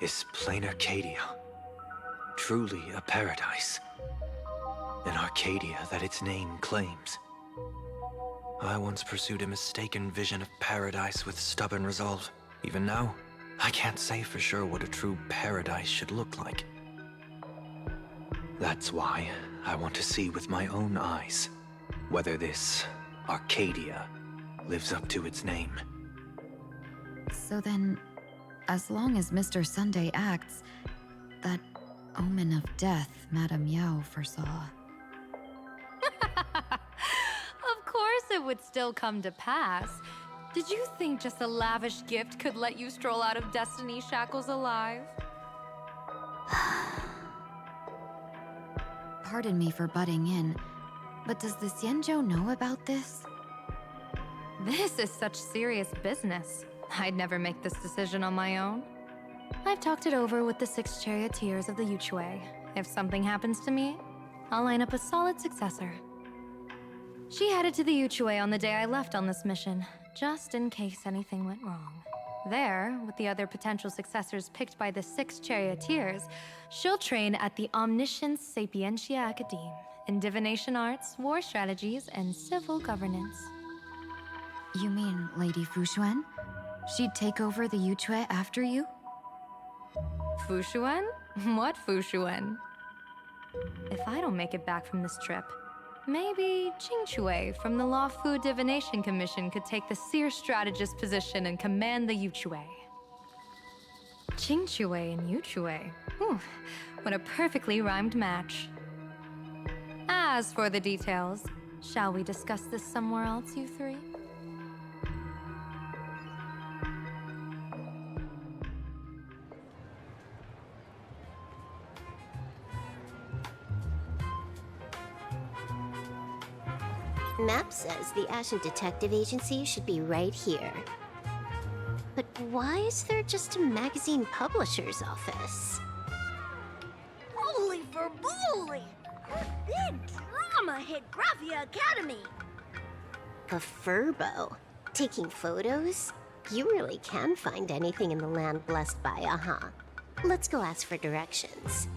Is plain Arcadia truly a paradise? An Arcadia that its name claims. I once pursued a mistaken vision of paradise with stubborn resolve. Even now, I can't say for sure what a true paradise should look like. That's why I want to see with my own eyes whether this Arcadia lives up to its name. So then, as long as Mr. Sunday acts, that omen of death Madame Yao foresaw. Of course it would still come to pass. Did you think just a lavish gift could let you stroll out of Destiny's shackles alive? Pardon me for butting in, but does the Xianzhou know about this? This is such serious business. I'd never make this decision on my own. I've talked it over with the 6 charioteers of the Yuchue. If something happens to me, I'll line up a solid successor. She headed to the Yuchue on the day I left on this mission, just in case anything went wrong. There, with the other potential successors picked by the 6 charioteers, she'll train at the Omniscience Sapientia Academe in divination arts, war strategies, and civil governance. You mean Lady Fushuan? She'd take over the Yuchue after you? Fushuan? What Fushuan? If I don't make it back from this trip, maybe Qingchui from the Law Fu Divination Commission could take the seer strategist position and command the Yuchue. Qingchui and Yuchue. Whew, what a perfectly rhymed match. As for the details, shall we discuss this somewhere else, you three? Map says the Ashen Detective Agency should be right here. But why is there just a magazine publisher's office? Holy for bully! Big drama hit Graphia Academy! A furbo? Taking photos? You really can find anything in the land blessed by, Let's go ask for directions.